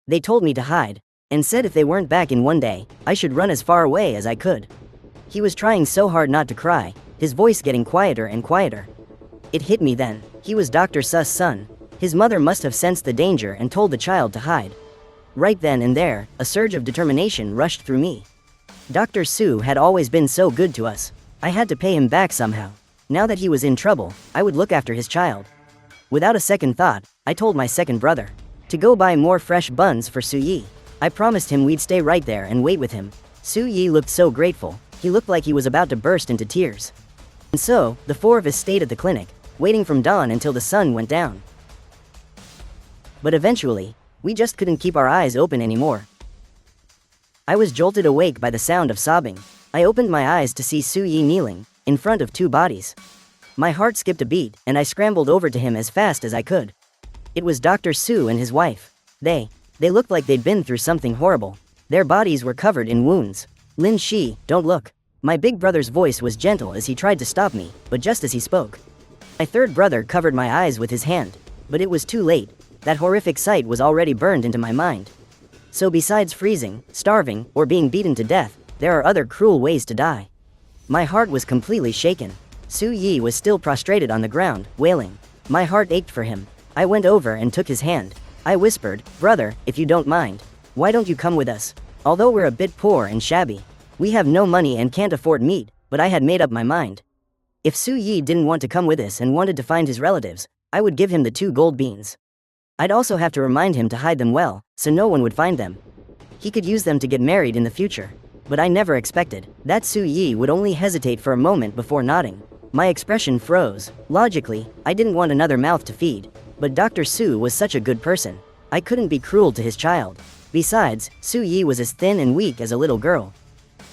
They told me to hide, and said if they weren't back in one day, I should run as far away as I could." He was trying so hard not to cry, his voice getting quieter and quieter. It hit me then. He was Dr. Su's son. His mother must have sensed the danger and told the child to hide. Right then and there, a surge of determination rushed through me. Dr. Sue had always been so good to us. I had to pay him back somehow. Now that he was in trouble, I would look after his child. Without a second thought, I told my second brother to go buy more fresh buns for Su-yi. I promised him we'd stay right there and wait with him. Su-yi looked so grateful, he looked like he was about to burst into tears. And so, the four of us stayed at the clinic, waiting from dawn until the sun went down. But eventually, we just couldn't keep our eyes open anymore. I was jolted awake by the sound of sobbing. I opened my eyes to see Su-yi kneeling, in front of two bodies. My heart skipped a beat, and I scrambled over to him as fast as I could. It was Dr. Su and his wife. They looked like they'd been through something horrible. Their bodies were covered in wounds. Lin Shi, don't look. My big brother's voice was gentle as he tried to stop me, but just as he spoke, my third brother covered my eyes with his hand. But it was too late. That horrific sight was already burned into my mind. So besides freezing, starving, or being beaten to death, there are other cruel ways to die. My heart was completely shaken. Su-yi was still prostrated on the ground, wailing. My heart ached for him. I went over and took his hand. I whispered, "Brother, if you don't mind, why don't you come with us? Although we're a bit poor and shabby, we have no money and can't afford meat," but I had made up my mind. If Su-yi didn't want to come with us and wanted to find his relatives, I would give him the 2 gold beans. I'd also have to remind him to hide them well, so no one would find them. He could use them to get married in the future. But I never expected that Su-yi would only hesitate for a moment before nodding. My expression froze. Logically, I didn't want another mouth to feed. But Dr. Su was such a good person. I couldn't be cruel to his child. Besides, Su-yi was as thin and weak as a little girl.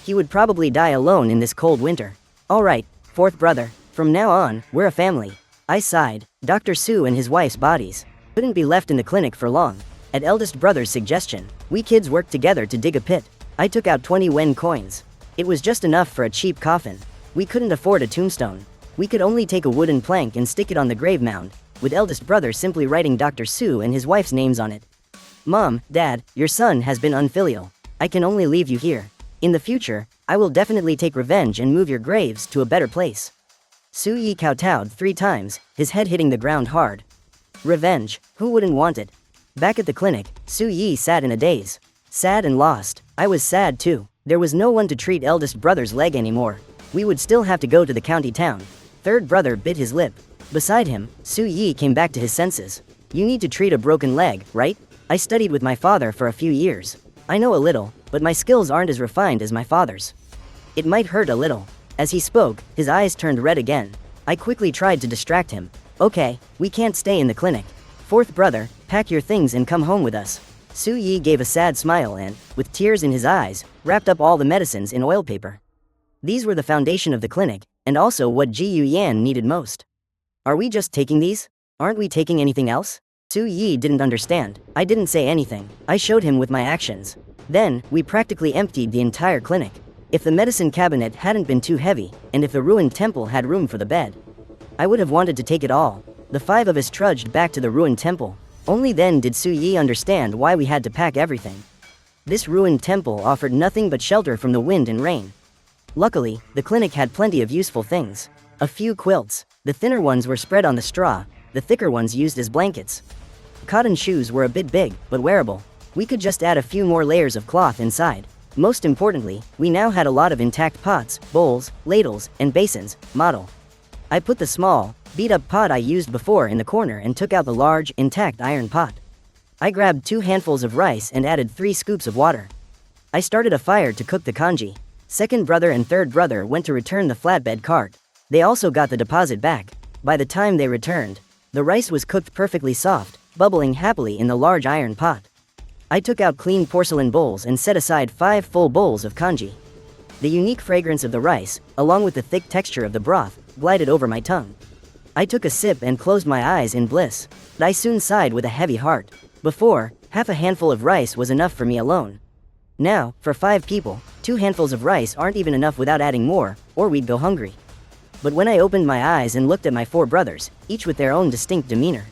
He would probably die alone in this cold winter. Alright, fourth brother, from now on, we're a family. I sighed. Dr. Su and his wife's bodies couldn't be left in the clinic for long. At eldest brother's suggestion, we kids worked together to dig a pit. I took out 20 wen coins. It was just enough for a cheap coffin. We couldn't afford a tombstone. We could only take a wooden plank and stick it on the grave mound, with eldest brother simply writing Dr. Su and his wife's names on it. Mom, Dad, your son has been unfilial. I can only leave you here. In the future, I will definitely take revenge and move your graves to a better place. Su-yi kowtowed 3 times, his head hitting the ground hard. Revenge, who wouldn't want it? Back at the clinic, Su-yi sat in a daze. Sad and lost. I was sad too. There was no one to treat eldest brother's leg anymore. We would still have to go to the county town. Third brother bit his lip. Beside him, Su-yi came back to his senses. You need to treat a broken leg, right? I studied with my father for a few years. I know a little, but my skills aren't as refined as my father's. It might hurt a little. As he spoke, his eyes turned red again. I quickly tried to distract him. Okay, we can't stay in the clinic. Fourth brother, pack your things and come home with us. Su-yi gave a sad smile and, with tears in his eyes, wrapped up all the medicines in oil paper. These were the foundation of the clinic, and also what Ji Yuyan needed most. Are we just taking these? Aren't we taking anything else? Su-yi didn't understand. I didn't say anything. I showed him with my actions. Then, we practically emptied the entire clinic. If the medicine cabinet hadn't been too heavy, and if the ruined temple had room for the bed, I would have wanted to take it all. The 5 of us trudged back to the ruined temple. Only then did Su-yi understand why we had to pack everything. This ruined temple offered nothing but shelter from the wind and rain. Luckily, the clinic had plenty of useful things. A few quilts. The thinner ones were spread on the straw, the thicker ones used as blankets. Cotton shoes were a bit big, but wearable. We could just add a few more layers of cloth inside. Most importantly, we now had a lot of intact pots, bowls, ladles, and basins, model. I put the small, beat-up pot I used before in the corner and took out the large, intact iron pot. I grabbed 2 handfuls of rice and added 3 scoops of water. I started a fire to cook the kanji. Second brother and third brother went to return the flatbed cart. They also got the deposit back. By the time they returned, the rice was cooked perfectly soft, bubbling happily in the large iron pot. I took out clean porcelain bowls and set aside 5 full bowls of kanji. The unique fragrance of the rice, along with the thick texture of the broth, glided over my tongue. I took a sip and closed my eyes in bliss. But I soon sighed with a heavy heart. Before, half a handful of rice was enough for me alone. Now, for 5 people, 2 handfuls of rice aren't even enough without adding more, or we'd go hungry. But when I opened my eyes and looked at my 4 brothers, each with their own distinct demeanor.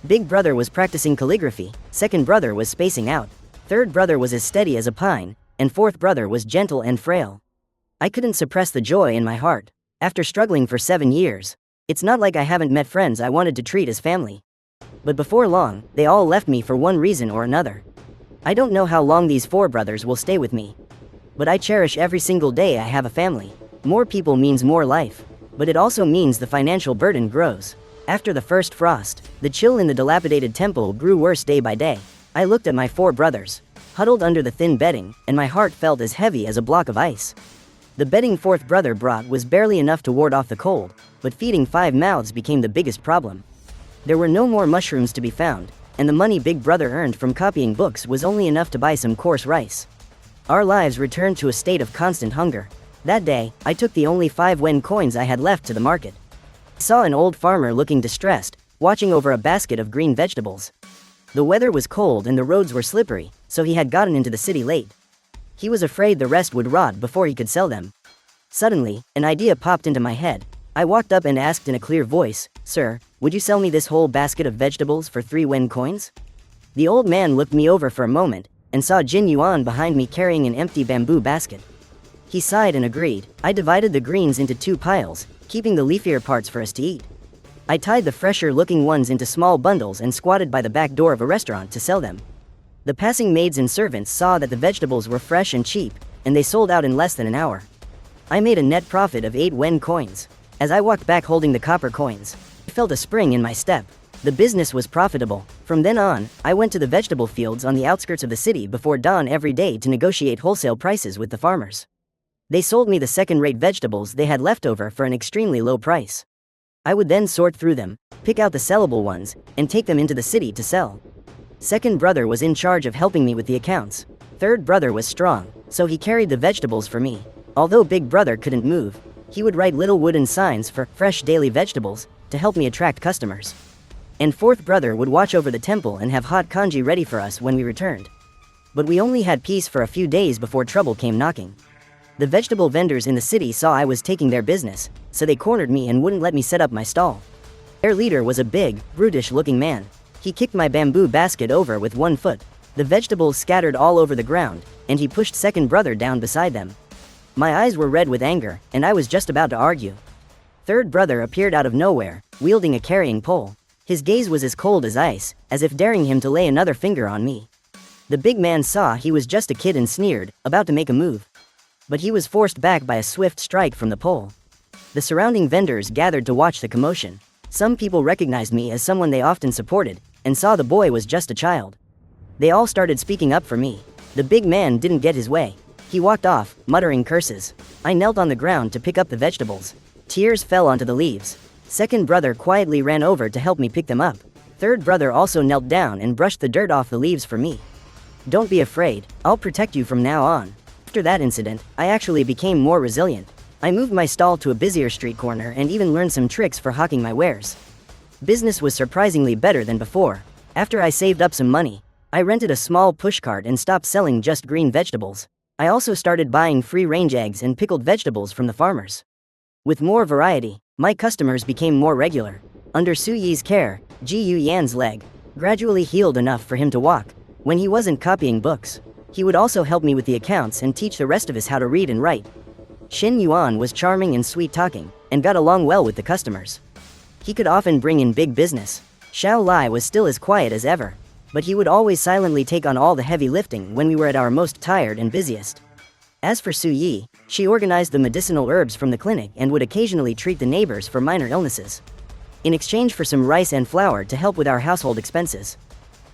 Big brother was practicing calligraphy, second brother was spacing out, third brother was as steady as a pine, and fourth brother was gentle and frail. I couldn't suppress the joy in my heart. After struggling for 7 years, it's not like I haven't met friends I wanted to treat as family. But before long, they all left me for one reason or another. I don't know how long these 4 brothers will stay with me. But I cherish every single day I have a family. More people means more life. But it also means the financial burden grows. After the first frost, the chill in the dilapidated temple grew worse day by day. I looked at my 4 brothers, huddled under the thin bedding, and my heart felt as heavy as a block of ice. The bedding 4th brother brought was barely enough to ward off the cold, but feeding 5 mouths became the biggest problem. There were no more mushrooms to be found, and the money big brother earned from copying books was only enough to buy some coarse rice. Our lives returned to a state of constant hunger. That day, I took the only 5 wen coins I had left to the market. I saw an old farmer looking distressed, watching over a basket of green vegetables. The weather was cold and the roads were slippery, so he had gotten into the city late. He was afraid the rest would rot before he could sell them. Suddenly, an idea popped into my head. I walked up and asked in a clear voice, "Sir, would you sell me this whole basket of vegetables for 3 wen coins?" The old man looked me over for a moment, and saw Jin Yuan behind me carrying an empty bamboo basket. He sighed and agreed. I divided the greens into 2 piles, keeping the leafier parts for us to eat. I tied the fresher-looking ones into small bundles and squatted by the back door of a restaurant to sell them. The passing maids and servants saw that the vegetables were fresh and cheap, and they sold out in less than an hour. I made a net profit of 8 wen coins. As I walked back holding the copper coins, I felt a spring in my step. The business was profitable. From then on, I went to the vegetable fields on the outskirts of the city before dawn every day to negotiate wholesale prices with the farmers. They sold me the second-rate vegetables they had left over for an extremely low price. I would then sort through them, pick out the sellable ones, and take them into the city to sell. Second brother was in charge of helping me with the accounts. Third brother was strong, so he carried the vegetables for me. Although big brother couldn't move, he would write little wooden signs for fresh daily vegetables to help me attract customers. And fourth brother would watch over the temple and have hot kanji ready for us when we returned. But we only had peace for a few days before trouble came knocking. The vegetable vendors in the city saw I was taking their business, so they cornered me and wouldn't let me set up my stall. Their leader was a big, brutish-looking man. He kicked my bamboo basket over with 1 foot. The vegetables scattered all over the ground, and he pushed second brother down beside them. My eyes were red with anger, and I was just about to argue. Third brother appeared out of nowhere, wielding a carrying pole. His gaze was as cold as ice, as if daring him to lay another finger on me. The big man saw he was just a kid and sneered, about to make a move. But he was forced back by a swift strike from the pole. The surrounding vendors gathered to watch the commotion. Some people recognized me as someone they often supported, and saw the boy was just a child. They all started speaking up for me. The big man didn't get his way. He walked off, muttering curses. I knelt on the ground to pick up the vegetables. Tears fell onto the leaves. Second brother quietly ran over to help me pick them up. Third brother also knelt down and brushed the dirt off the leaves for me. "Don't be afraid, I'll protect you from now on." After that incident, I actually became more resilient. I moved my stall to a busier street corner and even learned some tricks for hawking my wares. Business was surprisingly better than before. After I saved up some money, I rented a small pushcart and stopped selling just green vegetables. I also started buying free-range eggs and pickled vegetables from the farmers. With more variety, my customers became more regular. Under Su Yi's care, Ji Yu Yan's leg gradually healed enough for him to walk. When he wasn't copying books, he would also help me with the accounts and teach the rest of us how to read and write. Shin Yuan was charming and sweet-talking, and got along well with the customers. He could often bring in big business. Xiao Lai was still as quiet as ever, but he would always silently take on all the heavy lifting when we were at our most tired and busiest. As for Su Yi, she organized the medicinal herbs from the clinic and would occasionally treat the neighbors for minor illnesses, in exchange for some rice and flour to help with our household expenses.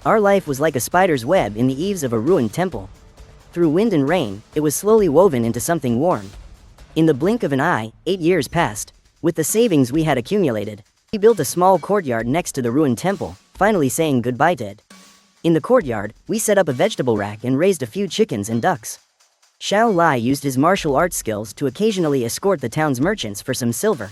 Our life was like a spider's web in the eaves of a ruined temple. Through wind and rain, it was slowly woven into something warm. In the blink of an eye, 8 years passed. With the savings we had accumulated, we built a small courtyard next to the ruined temple, finally saying goodbye to it. In the courtyard, we set up a vegetable rack and raised a few chickens and ducks. Xiao Lai used his martial arts skills to occasionally escort the town's merchants for some silver.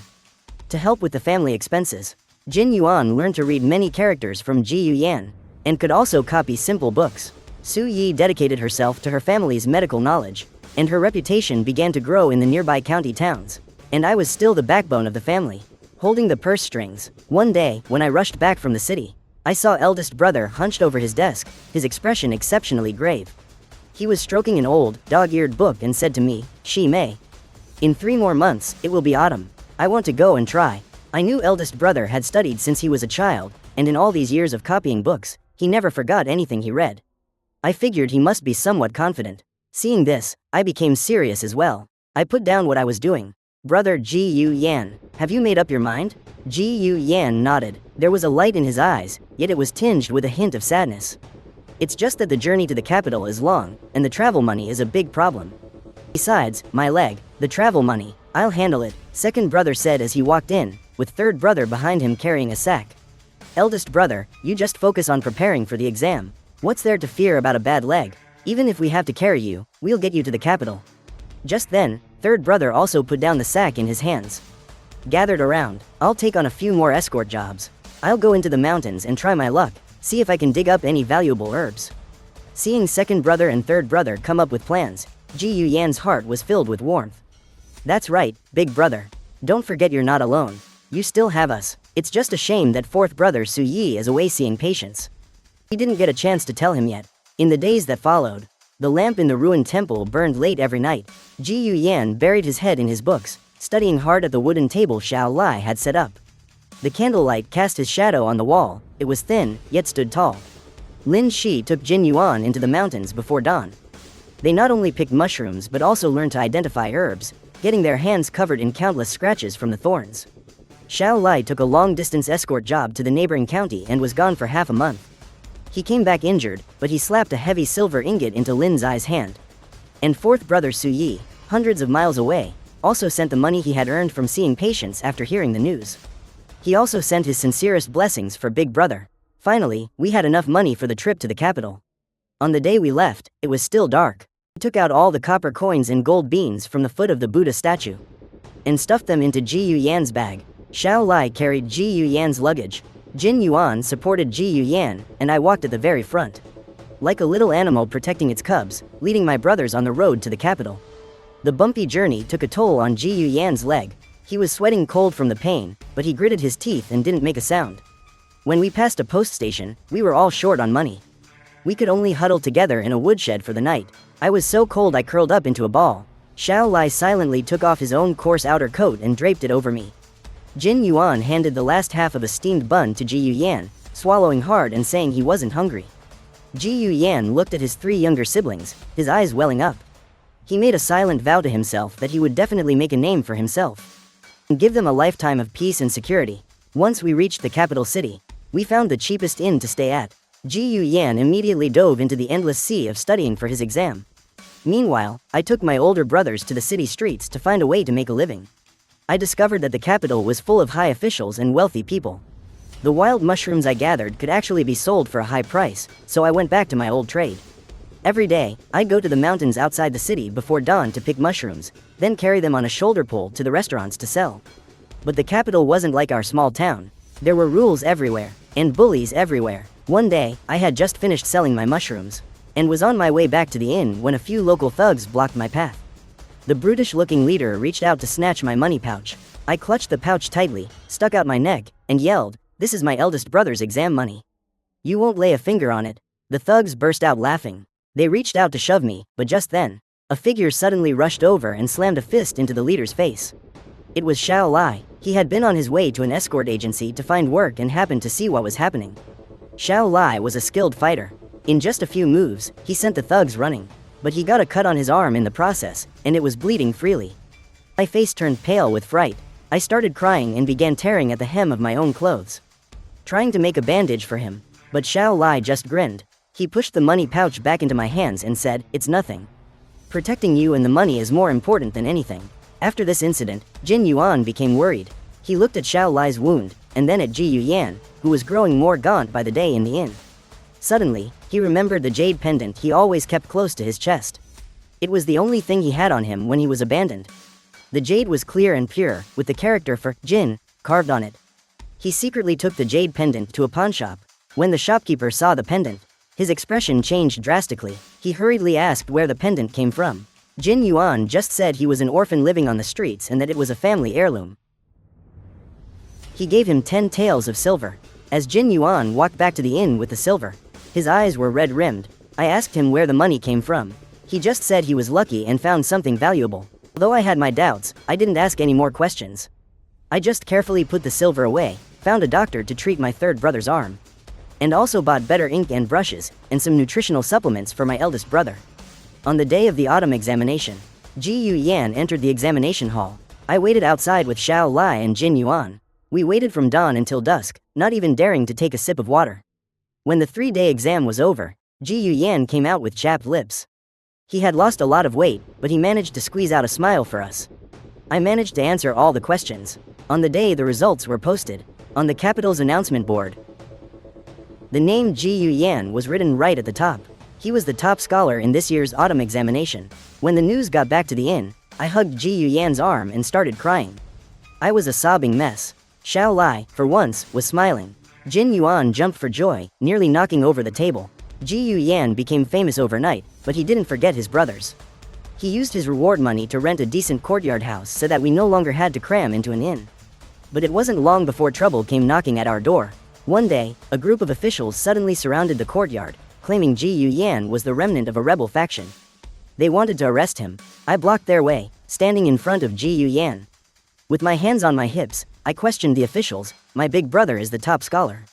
To help with the family expenses, Jin Yuan learned to read many characters from Ji Yu Yan, and could also copy simple books. Su Yi dedicated herself to her family's medical knowledge, and her reputation began to grow in the nearby county towns. And I was still the backbone of the family, holding the purse strings. One day, when I rushed back from the city, I saw eldest brother hunched over his desk, his expression exceptionally grave. He was stroking an old, dog-eared book and said to me, "Shi Mei. In 3 more months, it will be autumn. I want to go and try." I knew eldest brother had studied since he was a child, and in all these years of copying books, he never forgot anything he read. I figured he must be somewhat confident. Seeing this, I became serious as well. I put down what I was doing. "Brother Ji Yu Yan, have you made up your mind?" Ji Yu Yan nodded. There was a light in his eyes, yet it was tinged with a hint of sadness. It's just that the journey to the capital is long, and the travel money is a big problem. Besides, my leg, the travel money, I'll handle it, second brother said as he walked in, with third brother behind him carrying a sack. Eldest brother, you just focus on preparing for the exam. What's there to fear about a bad leg? Even if we have to carry you, we'll get you to the capital. Just then, third brother also put down the sack in his hands. Gathered around, I'll take on a few more escort jobs. I'll go into the mountains and try my luck, see if I can dig up any valuable herbs. Seeing second brother and third brother come up with plans, Ji Yu Yan's heart was filled with warmth. That's right, big brother. Don't forget you're not alone. You still have us. It's just a shame that fourth brother Su Yi is away seeing patients. He didn't get a chance to tell him yet. In the days that followed, the lamp in the ruined temple burned late every night. Ji Yu Yan buried his head in his books, studying hard at the wooden table Xiao Lai had set up. The candlelight cast his shadow on the wall. It was thin, yet stood tall. Lin Shi took Jin Yuan into the mountains before dawn. They not only picked mushrooms but also learned to identify herbs, getting their hands covered in countless scratches from the thorns. Xiao Lai took a long-distance escort job to the neighboring county and was gone for half a month. He came back injured, but he slapped a heavy silver ingot into Lin Zai's hand. And fourth brother Su Yi, hundreds of miles away, also sent the money he had earned from seeing patients after hearing the news. He also sent his sincerest blessings for big brother. Finally, we had enough money for the trip to the capital. On the day we left, it was still dark. We took out all the copper coins and gold beans from the foot of the Buddha statue and stuffed them into Ji Yu Yan's bag. Xiao Lai carried Ji Yu Yan's luggage. Jin Yuan supported Ji Yu Yan, and I walked at the very front, like a little animal protecting its cubs, leading my brothers on the road to the capital. The bumpy journey took a toll on Ji Yu Yan's leg. He was sweating cold from the pain, but he gritted his teeth and didn't make a sound. When we passed a post station, we were all short on money. We could only huddle together in a woodshed for the night. I was so cold I curled up into a ball. Xiao Lai silently took off his own coarse outer coat and draped it over me. Jin Yuan handed the last half of a steamed bun to Ji Yu Yan, swallowing hard and saying he wasn't hungry. Ji Yu Yan looked at his three younger siblings, his eyes welling up. He made a silent vow to himself that he would definitely make a name for himself and give them a lifetime of peace and security. Once we reached the capital city, we found the cheapest inn to stay at. Ji Yu Yan immediately dove into the endless sea of studying for his exam. Meanwhile, I took my older brothers to the city streets to find a way to make a living. I discovered that the capital was full of high officials and wealthy people. The wild mushrooms I gathered could actually be sold for a high price, so I went back to my old trade. Every day, I'd go to the mountains outside the city before dawn to pick mushrooms, then carry them on a shoulder pole to the restaurants to sell. But the capital wasn't like our small town. There were rules everywhere, and bullies everywhere. One day, I had just finished selling my mushrooms, and was on my way back to the inn when a few local thugs blocked my path. The brutish-looking leader reached out to snatch my money pouch. I clutched the pouch tightly, stuck out my neck, and yelled, "This is my eldest brother's exam money. You won't lay a finger on it." The thugs burst out laughing. They reached out to shove me, but just then, a figure suddenly rushed over and slammed a fist into the leader's face. It was Xiao Lai. He had been on his way to an escort agency to find work and happened to see what was happening. Xiao Lai was a skilled fighter. In just a few moves, he sent the thugs running. But he got a cut on his arm in the process, and it was bleeding freely. My face turned pale with fright. I started crying and began tearing at the hem of my own clothes, trying to make a bandage for him. But Xiao Lai just grinned. He pushed the money pouch back into my hands and said, "It's nothing. Protecting you and the money is more important than anything." After this incident, Jin Yuan became worried. He looked at Xiao Lai's wound, and then at Ji Yu Yan, who was growing more gaunt by the day in the inn. Suddenly, he remembered the jade pendant he always kept close to his chest. It was the only thing he had on him when he was abandoned. The jade was clear and pure, with the character for Jin carved on it. He secretly took the jade pendant to a pawn shop. When the shopkeeper saw the pendant, his expression changed drastically. He hurriedly asked where the pendant came from. Jin Yuan just said he was an orphan living on the streets and that it was a family heirloom. He gave him 10 taels of silver. As Jin Yuan walked back to the inn with the silver, his eyes were red-rimmed. I asked him where the money came from. He just said he was lucky and found something valuable. Although I had my doubts, I didn't ask any more questions. I just carefully put the silver away, found a doctor to treat my third brother's arm, and also bought better ink and brushes, and some nutritional supplements for my eldest brother. On the day of the autumn examination, Ji Yu Yan entered the examination hall. I waited outside with Xiao Lai and Jin Yuan. We waited from dawn until dusk, not even daring to take a sip of water. When the 3-day exam was over, Ji Yuyan came out with chapped lips. He had lost a lot of weight, but he managed to squeeze out a smile for us. I managed to answer all the questions. On the day the results were posted, on the capital's announcement board, the name Ji Yuyan was written right at the top. He was the top scholar in this year's autumn examination. When the news got back to the inn, I hugged Ji Yuyan's arm and started crying. I was a sobbing mess. Xiao Lai, for once, was smiling. Jin Yuan jumped for joy, nearly knocking over the table. Ji Yuyan became famous overnight, but he didn't forget his brothers. He used his reward money to rent a decent courtyard house so that we no longer had to cram into an inn. But it wasn't long before trouble came knocking at our door. One day, a group of officials suddenly surrounded the courtyard, claiming Ji Yuyan was the remnant of a rebel faction. They wanted to arrest him. I blocked their way, standing in front of Ji Yuyan. With my hands on my hips, I questioned the officials. My big brother is the top scholar.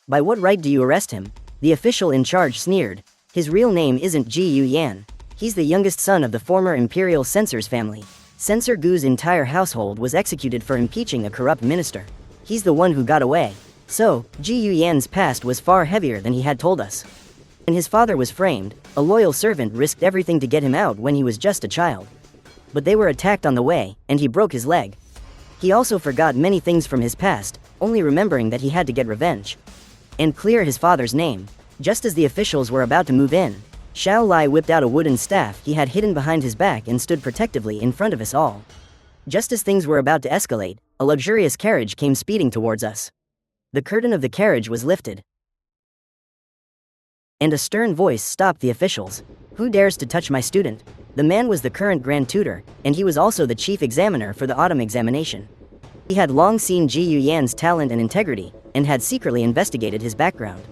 By what right do you arrest him? The official in charge sneered. His real name isn't Ji Yuyan. He's the youngest son of the former imperial censor's family. Censor Gu's entire household was executed for impeaching a corrupt minister. He's the one who got away. So, Ji Yuyan's past was far heavier than he had told us. When his father was framed, a loyal servant risked everything to get him out when he was just a child. But they were attacked on the way, and he broke his leg. He also forgot many things from his past, only remembering that he had to get revenge and clear his father's name. Just as the officials were about to move in, Xiao Lai whipped out a wooden staff he had hidden behind his back and stood protectively in front of us all. Just as things were about to escalate, a luxurious carriage came speeding towards us. The curtain of the carriage was lifted, and a stern voice stopped the officials. Who dares to touch my student? The man was the current grand tutor, and he was also the chief examiner for the autumn examination. He had long seen Ji Yuyan's talent and integrity, and had secretly investigated his background.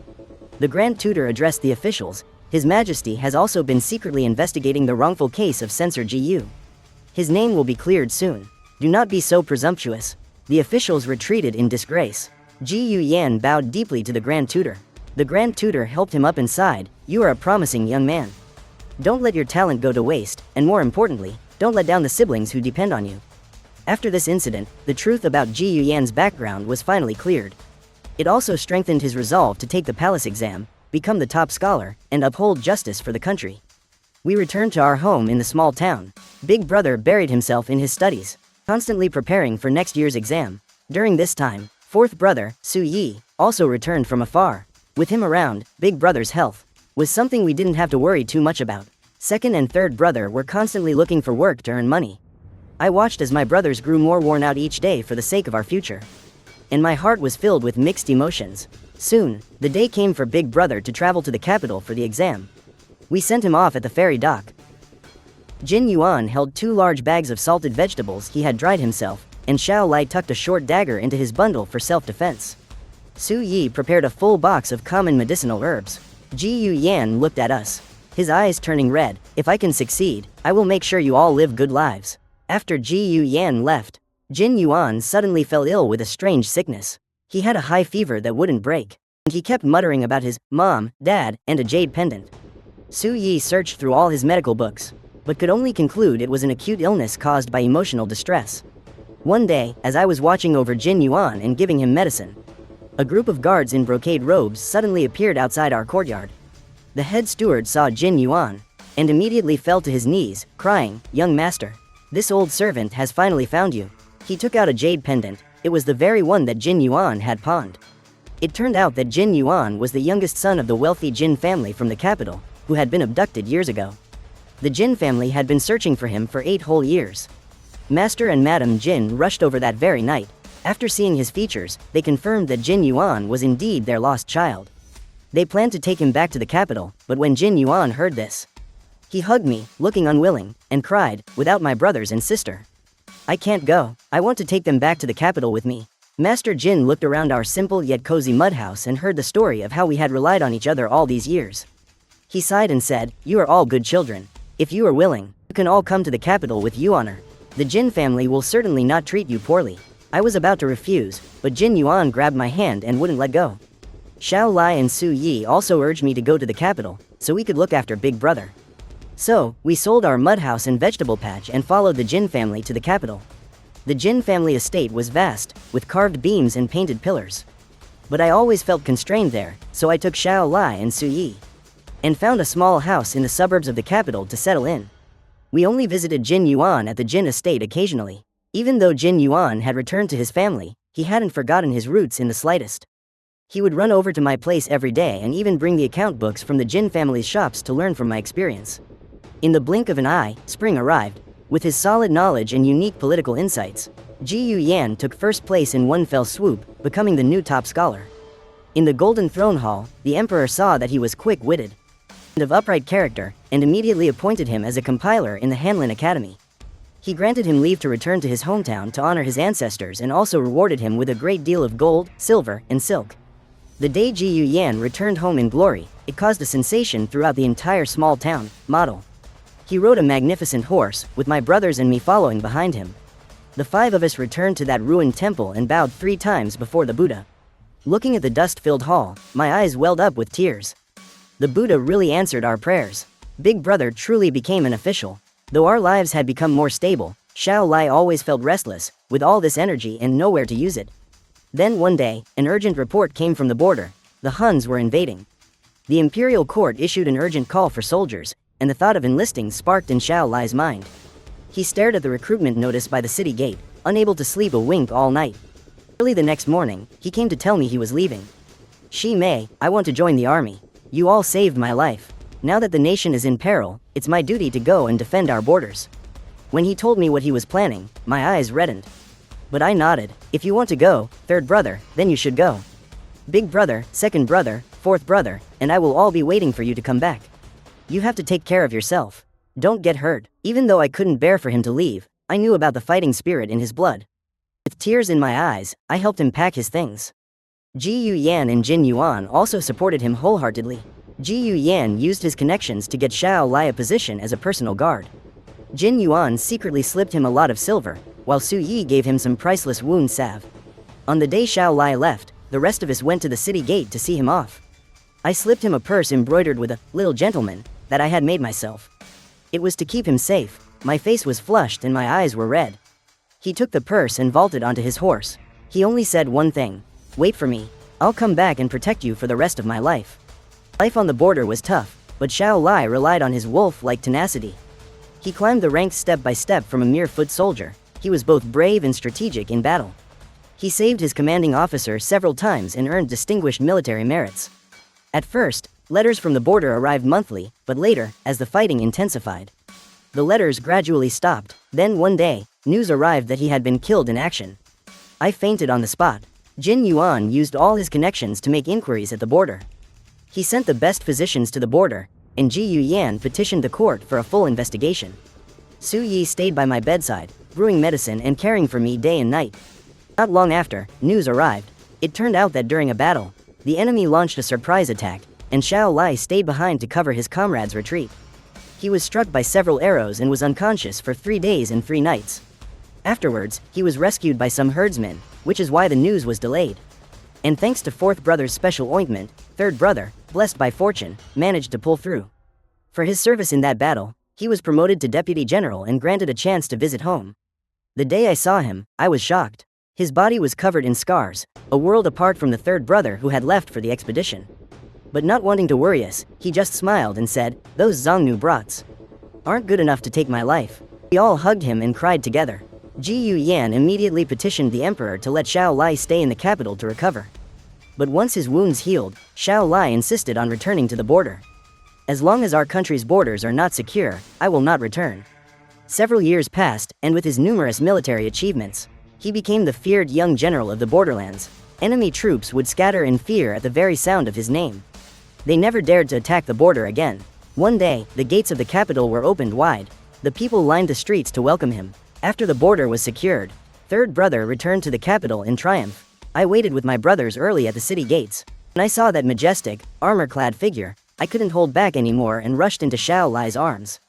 The grand tutor addressed the officials. His Majesty has also been secretly investigating the wrongful case of Censor Ji Yu. His name will be cleared soon. Do not be so presumptuous. The officials retreated in disgrace. Ji Yuyan bowed deeply to the grand tutor. The grand tutor helped him up inside. You are a promising young man. Don't let your talent go to waste, and more importantly, don't let down the siblings who depend on you. After this incident, the truth about Ji Yuyan's background was finally cleared. It also strengthened his resolve to take the palace exam, become the top scholar, and uphold justice for the country. We returned to our home in the small town. Big brother buried himself in his studies, constantly preparing for next year's exam. During this time, fourth brother, Su Yi, also returned from afar. With him around, big brother's health was something we didn't have to worry too much about. Second and third brother were constantly looking for work to earn money. I watched as my brothers grew more worn out each day for the sake of our future, and my heart was filled with mixed emotions. Soon, the day came for big brother to travel to the capital for the exam. We sent him off at the ferry dock. Jin Yuan held 2 large bags of salted vegetables he had dried himself, and Xiao Lai tucked a short dagger into his bundle for self-defense. Su Yi prepared a full box of common medicinal herbs. Ji Yuyan looked at us, his eyes turning red. If I can succeed, I will make sure you all live good lives. After Ji Yuyan left, Jin Yuan suddenly fell ill with a strange sickness. He had a high fever that wouldn't break, and he kept muttering about his mom, dad, and a jade pendant. Su Yi searched through all his medical books, but could only conclude it was an acute illness caused by emotional distress. One day, as I was watching over Jin Yuan and giving him medicine, a group of guards in brocade robes suddenly appeared outside our courtyard. The head steward saw Jin Yuan, and immediately fell to his knees, crying, "Young master, this old servant has finally found you." He took out a jade pendant. It was the very one that Jin Yuan had pawned. It turned out that Jin Yuan was the youngest son of the wealthy Jin family from the capital, who had been abducted years ago. The Jin family had been searching for him for 8 whole years. Master and Madam Jin rushed over that very night. After seeing his features, they confirmed that Jin Yuan was indeed their lost child. They planned to take him back to the capital, but when Jin Yuan heard this, he hugged me, looking unwilling, and cried, "Without my brothers and sister, I can't go. I want to take them back to the capital with me." Master Jin looked around our simple yet cozy mud house and heard the story of how we had relied on each other all these years. He sighed and said, "You are all good children. If you are willing, you can all come to the capital with you honor. The Jin family will certainly not treat you poorly." I was about to refuse, but Jin Yuan grabbed my hand and wouldn't let go. Xiao Lai and Su Yi also urged me to go to the capital, so we could look after big brother. So, we sold our mud house and vegetable patch and followed the Jin family to the capital. The Jin family estate was vast, with carved beams and painted pillars. But I always felt constrained there, so I took Xiao Lai and Su Yi and found a small house in the suburbs of the capital to settle in. We only visited Jin Yuan at the Jin estate occasionally. Even though Jin Yuan had returned to his family, he hadn't forgotten his roots in the slightest. He would run over to my place every day and even bring the account books from the Jin family's shops to learn from my experience. In the blink of an eye, spring arrived. With his solid knowledge and unique political insights, Ji Yu Yan took first place in one fell swoop, becoming the new top scholar. In the Golden Throne Hall, the emperor saw that he was quick-witted and of upright character, and immediately appointed him as a compiler in the Hanlin Academy. He granted him leave to return to his hometown to honor his ancestors and also rewarded him with a great deal of gold, silver, and silk. The day Ji Yu Yan returned home in glory, it caused a sensation throughout the entire small town. Model. He rode a magnificent horse, with my brothers and me following behind him. The 5 of us returned to that ruined temple and bowed 3 times before the Buddha. Looking at the dust-filled hall, my eyes welled up with tears. The Buddha really answered our prayers. Big Brother truly became an official. Though our lives had become more stable, Xiao Lai always felt restless, with all this energy and nowhere to use it. Then one day, an urgent report came from the border. The Huns were invading. The imperial court issued an urgent call for soldiers, and the thought of enlisting sparked in Xiao Lai's mind. He stared at the recruitment notice by the city gate, unable to sleep a wink all night. Early the next morning, he came to tell me he was leaving. Shi Mei, I want to join the army. You all saved my life. Now that the nation is in peril, it's my duty to go and defend our borders. When he told me what he was planning, my eyes reddened. But I nodded. If you want to go, third brother, then you should go. Big brother, second brother, fourth brother, and I will all be waiting for you to come back. You have to take care of yourself. Don't get hurt. Even though I couldn't bear for him to leave, I knew about the fighting spirit in his blood. With tears in my eyes, I helped him pack his things. Ji Yu Yan and Jin Yuan also supported him wholeheartedly. Ji Yu Yan used his connections to get Xiao Lai a position as a personal guard. Jin Yuan secretly slipped him a lot of silver, while Su Yi gave him some priceless wound salve. On the day Xiao Lai left, the rest of us went to the city gate to see him off. I slipped him a purse embroidered with a little gentleman that I had made myself. It was to keep him safe. My face was flushed and my eyes were red. He took the purse and vaulted onto his horse. He only said one thing: wait for me. I'll come back and protect you for the rest of my life. Life on the border was tough, but Xiao Lai relied on his wolf-like tenacity. He climbed the ranks step by step from a mere foot soldier. He was both brave and strategic in battle. He saved his commanding officer several times and earned distinguished military merits. At first, letters from the border arrived monthly, but later, as the fighting intensified, the letters gradually stopped. Then one day, news arrived that he had been killed in action. I fainted on the spot. Jin Yuan used all his connections to make inquiries at the border. He sent the best physicians to the border, and Ji Yu Yan petitioned the court for a full investigation. Su Yi stayed by my bedside, brewing medicine and caring for me day and night. Not long after, news arrived. It turned out that during a battle, the enemy launched a surprise attack, and Xiao Lai stayed behind to cover his comrades' retreat. He was struck by several arrows and was unconscious for 3 days and 3 nights. Afterwards, he was rescued by some herdsmen, which is why the news was delayed. And thanks to fourth brother's special ointment, third brother, blessed by fortune, managed to pull through. For his service in that battle, he was promoted to deputy general and granted a chance to visit home. The day I saw him, I was shocked. His body was covered in scars, a world apart from the third brother who had left for the expedition. But not wanting to worry us, he just smiled and said, "Those Zongnu brats aren't good enough to take my life." We all hugged him and cried together. Ji Yu Yan immediately petitioned the emperor to let Xiao Lai stay in the capital to recover. But once his wounds healed, Xiao Lai insisted on returning to the border. As long as our country's borders are not secure, I will not return. Several years passed, and with his numerous military achievements, he became the feared young general of the borderlands. Enemy troops would scatter in fear at the very sound of his name. They never dared to attack the border again. One day, the gates of the capital were opened wide. The people lined the streets to welcome him. After the border was secured, third brother returned to the capital in triumph. I waited with my brothers early at the city gates. When I saw that majestic, armor-clad figure, I couldn't hold back anymore and rushed into Xiao Lai's arms.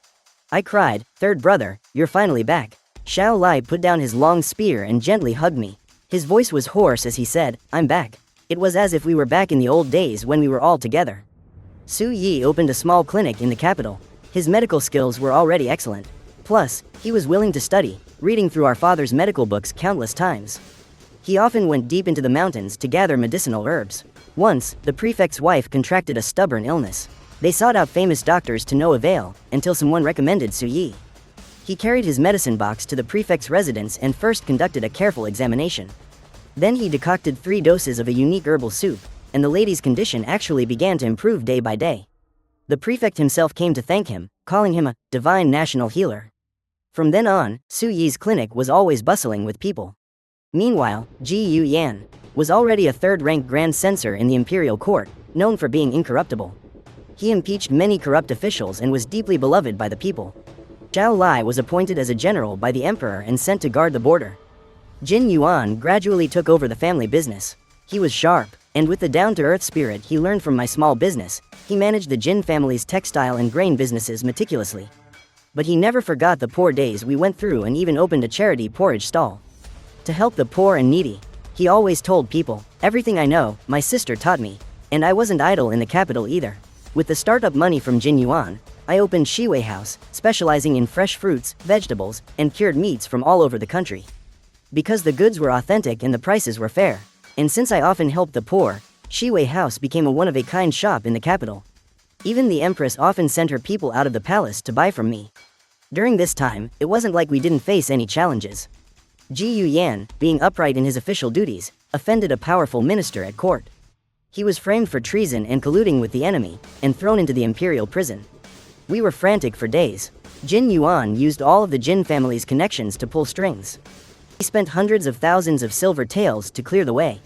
I cried, "Third brother, you're finally back." Xiao Lai put down his long spear and gently hugged me. His voice was hoarse as he said, "I'm back." It was as if we were back in the old days when we were all together. Su Yi opened a small clinic in the capital. His medical skills were already excellent. Plus, he was willing to study. reading through our father's medical books countless times. He often went deep into the mountains to gather medicinal herbs. Once, the prefect's wife contracted a stubborn illness. They sought out famous doctors to no avail, until someone recommended Su Yi. He carried his medicine box to the prefect's residence and first conducted a careful examination. Then he decocted 3 doses of a unique herbal soup, and the lady's condition actually began to improve day by day. The prefect himself came to thank him, calling him a divine national healer. From then on, Su Yi's clinic was always bustling with people. Meanwhile, Ji Yu Yan was already a third-ranked grand censor in the imperial court, known for being incorruptible. He impeached many corrupt officials and was deeply beloved by the people. Zhao Lai was appointed as a general by the emperor and sent to guard the border. Jin Yuan gradually took over the family business. He was sharp, and with the down-to-earth spirit he learned from my small business, he managed the Jin family's textile and grain businesses meticulously. But he never forgot the poor days we went through and even opened a charity porridge stall. To help the poor and needy, he always told people, "Everything I know, my sister taught me." And I wasn't idle in the capital either. With the startup money from Jin Yuan, I opened Shiwei House, specializing in fresh fruits, vegetables, and cured meats from all over the country. Because the goods were authentic and the prices were fair, and since I often helped the poor, Shiwei House became a one-of-a-kind shop in the capital. Even the empress often sent her people out of the palace to buy from me. During this time, it wasn't like we didn't face any challenges. Ji Yu Yan, being upright in his official duties, offended a powerful minister at court. He was framed for treason and colluding with the enemy, and thrown into the imperial prison. We were frantic for days. Jin Yuan used all of the Jin family's connections to pull strings. He spent hundreds of thousands of silver taels to clear the way.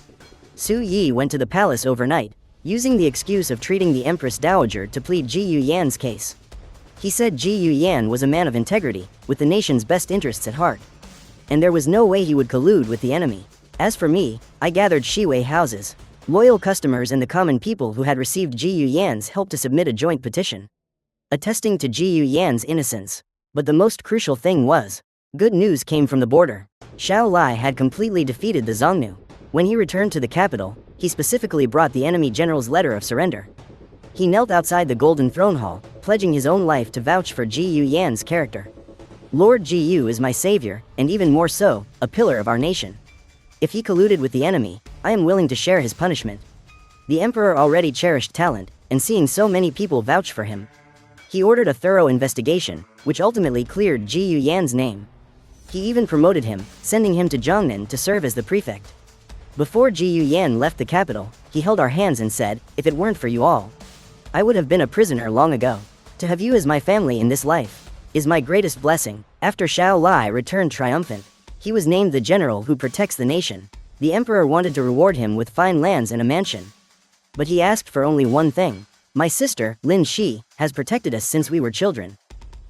Su Yi went to the palace overnight, using the excuse of treating the Empress Dowager to plead Ji Yu Yan's case. He said Ji Yu Yan was a man of integrity, with the nation's best interests at heart. And there was no way he would collude with the enemy. As for me, I gathered Shiwei houses, loyal customers and the common people who had received Ji Yu Yan's help to submit a joint petition, attesting to Ji Yu Yan's innocence. But the most crucial thing was, good news came from the border. Zhao Lai had completely defeated the Xiongnu. When he returned to the capital, he specifically brought the enemy general's letter of surrender. He knelt outside the Golden Throne Hall, pledging his own life to vouch for Ji Yu Yan's character. Lord Ji Yu is my savior, and even more so, a pillar of our nation. If he colluded with the enemy, I am willing to share his punishment. The emperor already cherished talent, and seeing so many people vouch for him, he ordered a thorough investigation, which ultimately cleared Ji Yu Yan's name. He even promoted him, sending him to Jiangnan to serve as the prefect. Before Ji Yu Yan left the capital, he held our hands and said, "If it weren't for you all, I would have been a prisoner long ago. To have you as my family in this life is my greatest blessing." After Zhao Lai returned triumphant, he was named the general who protects the nation. The emperor wanted to reward him with fine lands and a mansion. But he asked for only one thing. "My sister, Lin Shi, has protected us since we were children.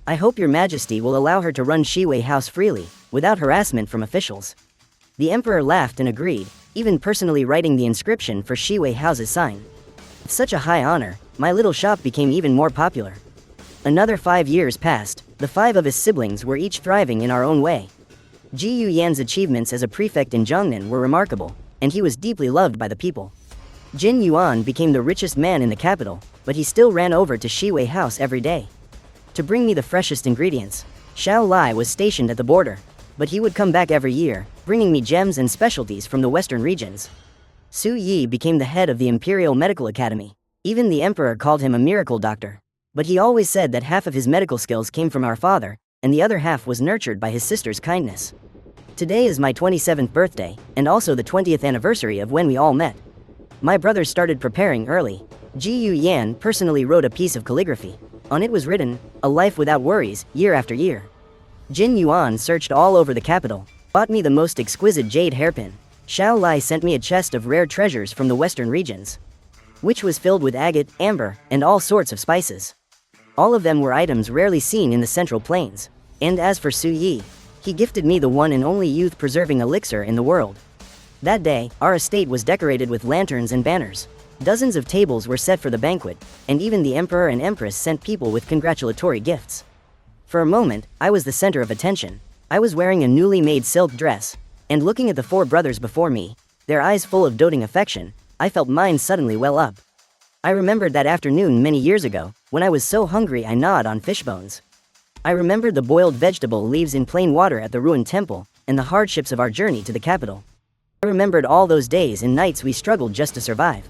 I hope your majesty will allow her to run Shiwei House freely, without harassment from officials." The emperor laughed and agreed, even personally writing the inscription for Shiwei House's sign. With such a high honor, my little shop became even more popular. Another 5 years passed. The 5 of his siblings were each thriving in our own way. Ji Yu Yan's achievements as a prefect in Jiangnan were remarkable, and he was deeply loved by the people. Jin Yuan became the richest man in the capital, but he still ran over to Shiwei House every day to bring me the freshest ingredients. Zhao Lai was stationed at the border, but he would come back every year, bringing me gems and specialties from the western regions. Su Yi became the head of the Imperial Medical Academy. Even the emperor called him a miracle doctor. But he always said that half of his medical skills came from our father, and the other half was nurtured by his sister's kindness. Today is my 27th birthday, and also the 20th anniversary of when we all met. My brothers started preparing early. Ji Yu Yan personally wrote a piece of calligraphy. On it was written, "A life without worries, year after year." Jin Yuan searched all over the capital, bought me the most exquisite jade hairpin. Zhao Lai sent me a chest of rare treasures from the western regions, which was filled with agate, amber, and all sorts of spices. All of them were items rarely seen in the Central Plains. And as for Su Yi, he gifted me the one and only youth-preserving elixir in the world. That day, our estate was decorated with lanterns and banners. Dozens of tables were set for the banquet, and even the emperor and empress sent people with congratulatory gifts. For a moment, I was the center of attention. I was wearing a newly made silk dress, and looking at the 4 brothers before me, their eyes full of doting affection, I felt mine suddenly well up. I remembered that afternoon many years ago, when I was so hungry I gnawed on fish bones. I remembered the boiled vegetable leaves in plain water at the ruined temple, and the hardships of our journey to the capital. I remembered all those days and nights we struggled just to survive.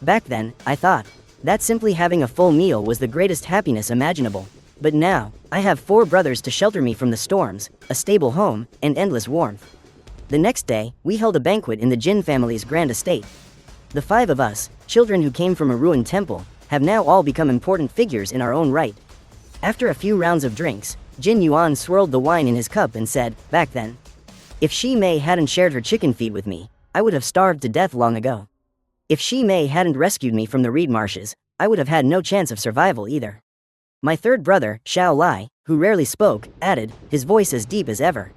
Back then, I thought that simply having a full meal was the greatest happiness imaginable. But now, I have 4 brothers to shelter me from the storms, a stable home, and endless warmth. The next day, we held a banquet in the Jin family's grand estate. The 5 of us, children who came from a ruined temple, have now all become important figures in our own right. After a few rounds of drinks, Jin Yuan swirled the wine in his cup and said, "Back then, if Shi Mei hadn't shared her chicken feet with me, I would have starved to death long ago. If Shi Mei hadn't rescued me from the reed marshes, I would have had no chance of survival either." My third brother, Xiao Lai, who rarely spoke, added, his voice as deep as ever,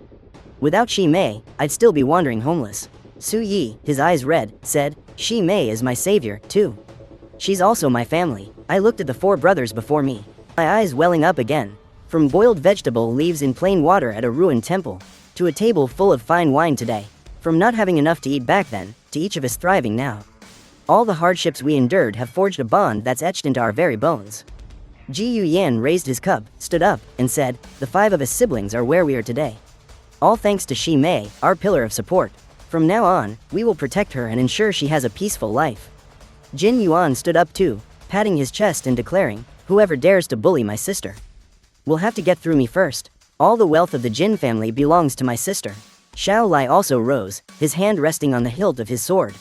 "Without Shi Mei, I'd still be wandering homeless." Su Yi, his eyes red, said, "Shi Mei is my savior, too. She's also my family." I looked at the 4 brothers before me, my eyes welling up again. From boiled vegetable leaves in plain water at a ruined temple, to a table full of fine wine today. From not having enough to eat back then, to each of us thriving now. All the hardships we endured have forged a bond that's etched into our very bones. Ji Yu Yan raised his cup, stood up, and said, "The 5 of us siblings are where we are today. All thanks to Shi Mei, our pillar of support. From now on, we will protect her and ensure she has a peaceful life." Jin Yuan stood up too, patting his chest and declaring, "Whoever dares to bully my sister will have to get through me first. All the wealth of the Jin family belongs to my sister." Xiao Lai also rose, his hand resting on the hilt of his sword.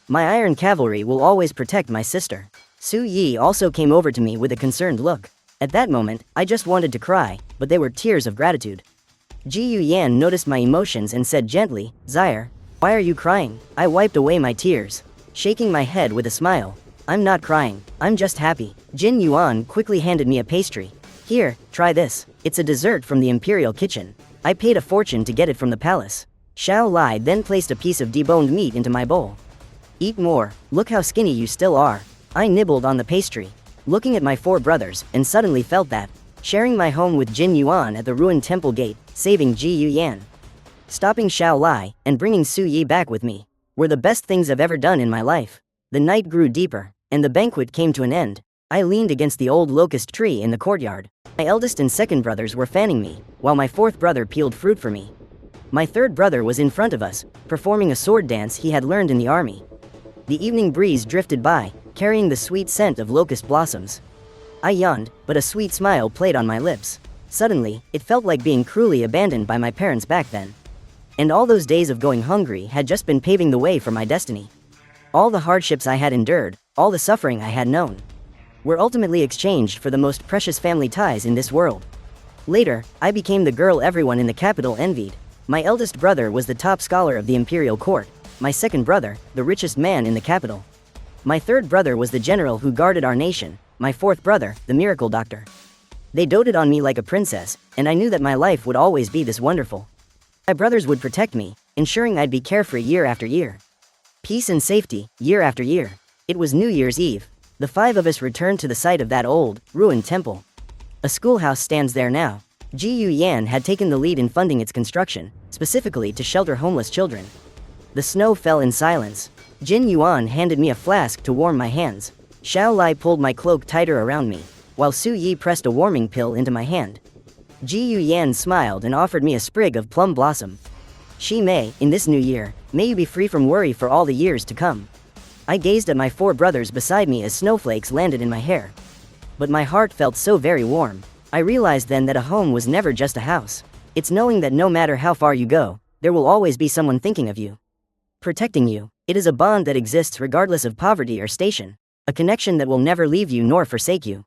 "My iron cavalry will always protect my sister." Su Yi also came over to me with a concerned look. At that moment, I just wanted to cry, but they were tears of gratitude. Ji Yu Yan noticed my emotions and said gently, "Zaire, why are you crying?" I wiped away my tears, shaking my head with a smile. "I'm not crying, I'm just happy." Jin Yuan quickly handed me a pastry. "Here, try this. It's a dessert from the imperial kitchen. I paid a fortune to get it from the palace." Xiao Lai then placed a piece of deboned meat into my bowl. "Eat more, look how skinny you still are." I nibbled on the pastry, looking at my 4 brothers, and suddenly felt that sharing my home with Jin Yuan at the ruined temple gate, saving Ji Yu Yan, stopping Xiao Lai, and bringing Su Yi back with me were the best things I've ever done in my life. The night grew deeper, and the banquet came to an end. I leaned against the old locust tree in the courtyard. My eldest and second brothers were fanning me, while my 4th brother peeled fruit for me. My 3rd brother was in front of us, performing a sword dance he had learned in the army. The evening breeze drifted by, carrying the sweet scent of locust blossoms. I yawned, but a sweet smile played on my lips. Suddenly, it felt like being cruelly abandoned by my parents back then. And all those days of going hungry had just been paving the way for my destiny. All the hardships I had endured, all the suffering I had known, were ultimately exchanged for the most precious family ties in this world. Later, I became the girl everyone in the capital envied. My eldest brother was the top scholar of the imperial court. My second brother, the richest man in the capital. My 3rd brother was the general who guarded our nation. My 4th brother, the miracle doctor. They doted on me like a princess, and I knew that my life would always be this wonderful. My brothers would protect me, ensuring I'd be carefree year after year. Peace and safety, year after year. It was New Year's Eve. The 5 of us returned to the site of that old, ruined temple. A schoolhouse stands there now. Ji Yu Yan had taken the lead in funding its construction, specifically to shelter homeless children. The snow fell in silence. Jin Yuan handed me a flask to warm my hands. Xiao Lai pulled my cloak tighter around me, while Su Yi pressed a warming pill into my hand. Ji Yu Yan smiled and offered me a sprig of plum blossom. "Shi Mei, in this new year, may you be free from worry for all the years to come." I gazed at my 4 brothers beside me as snowflakes landed in my hair. But my heart felt so very warm. I realized then that a home was never just a house. It's knowing that no matter how far you go, there will always be someone thinking of you, protecting you. It is a bond that exists regardless of poverty or station. A connection that will never leave you nor forsake you.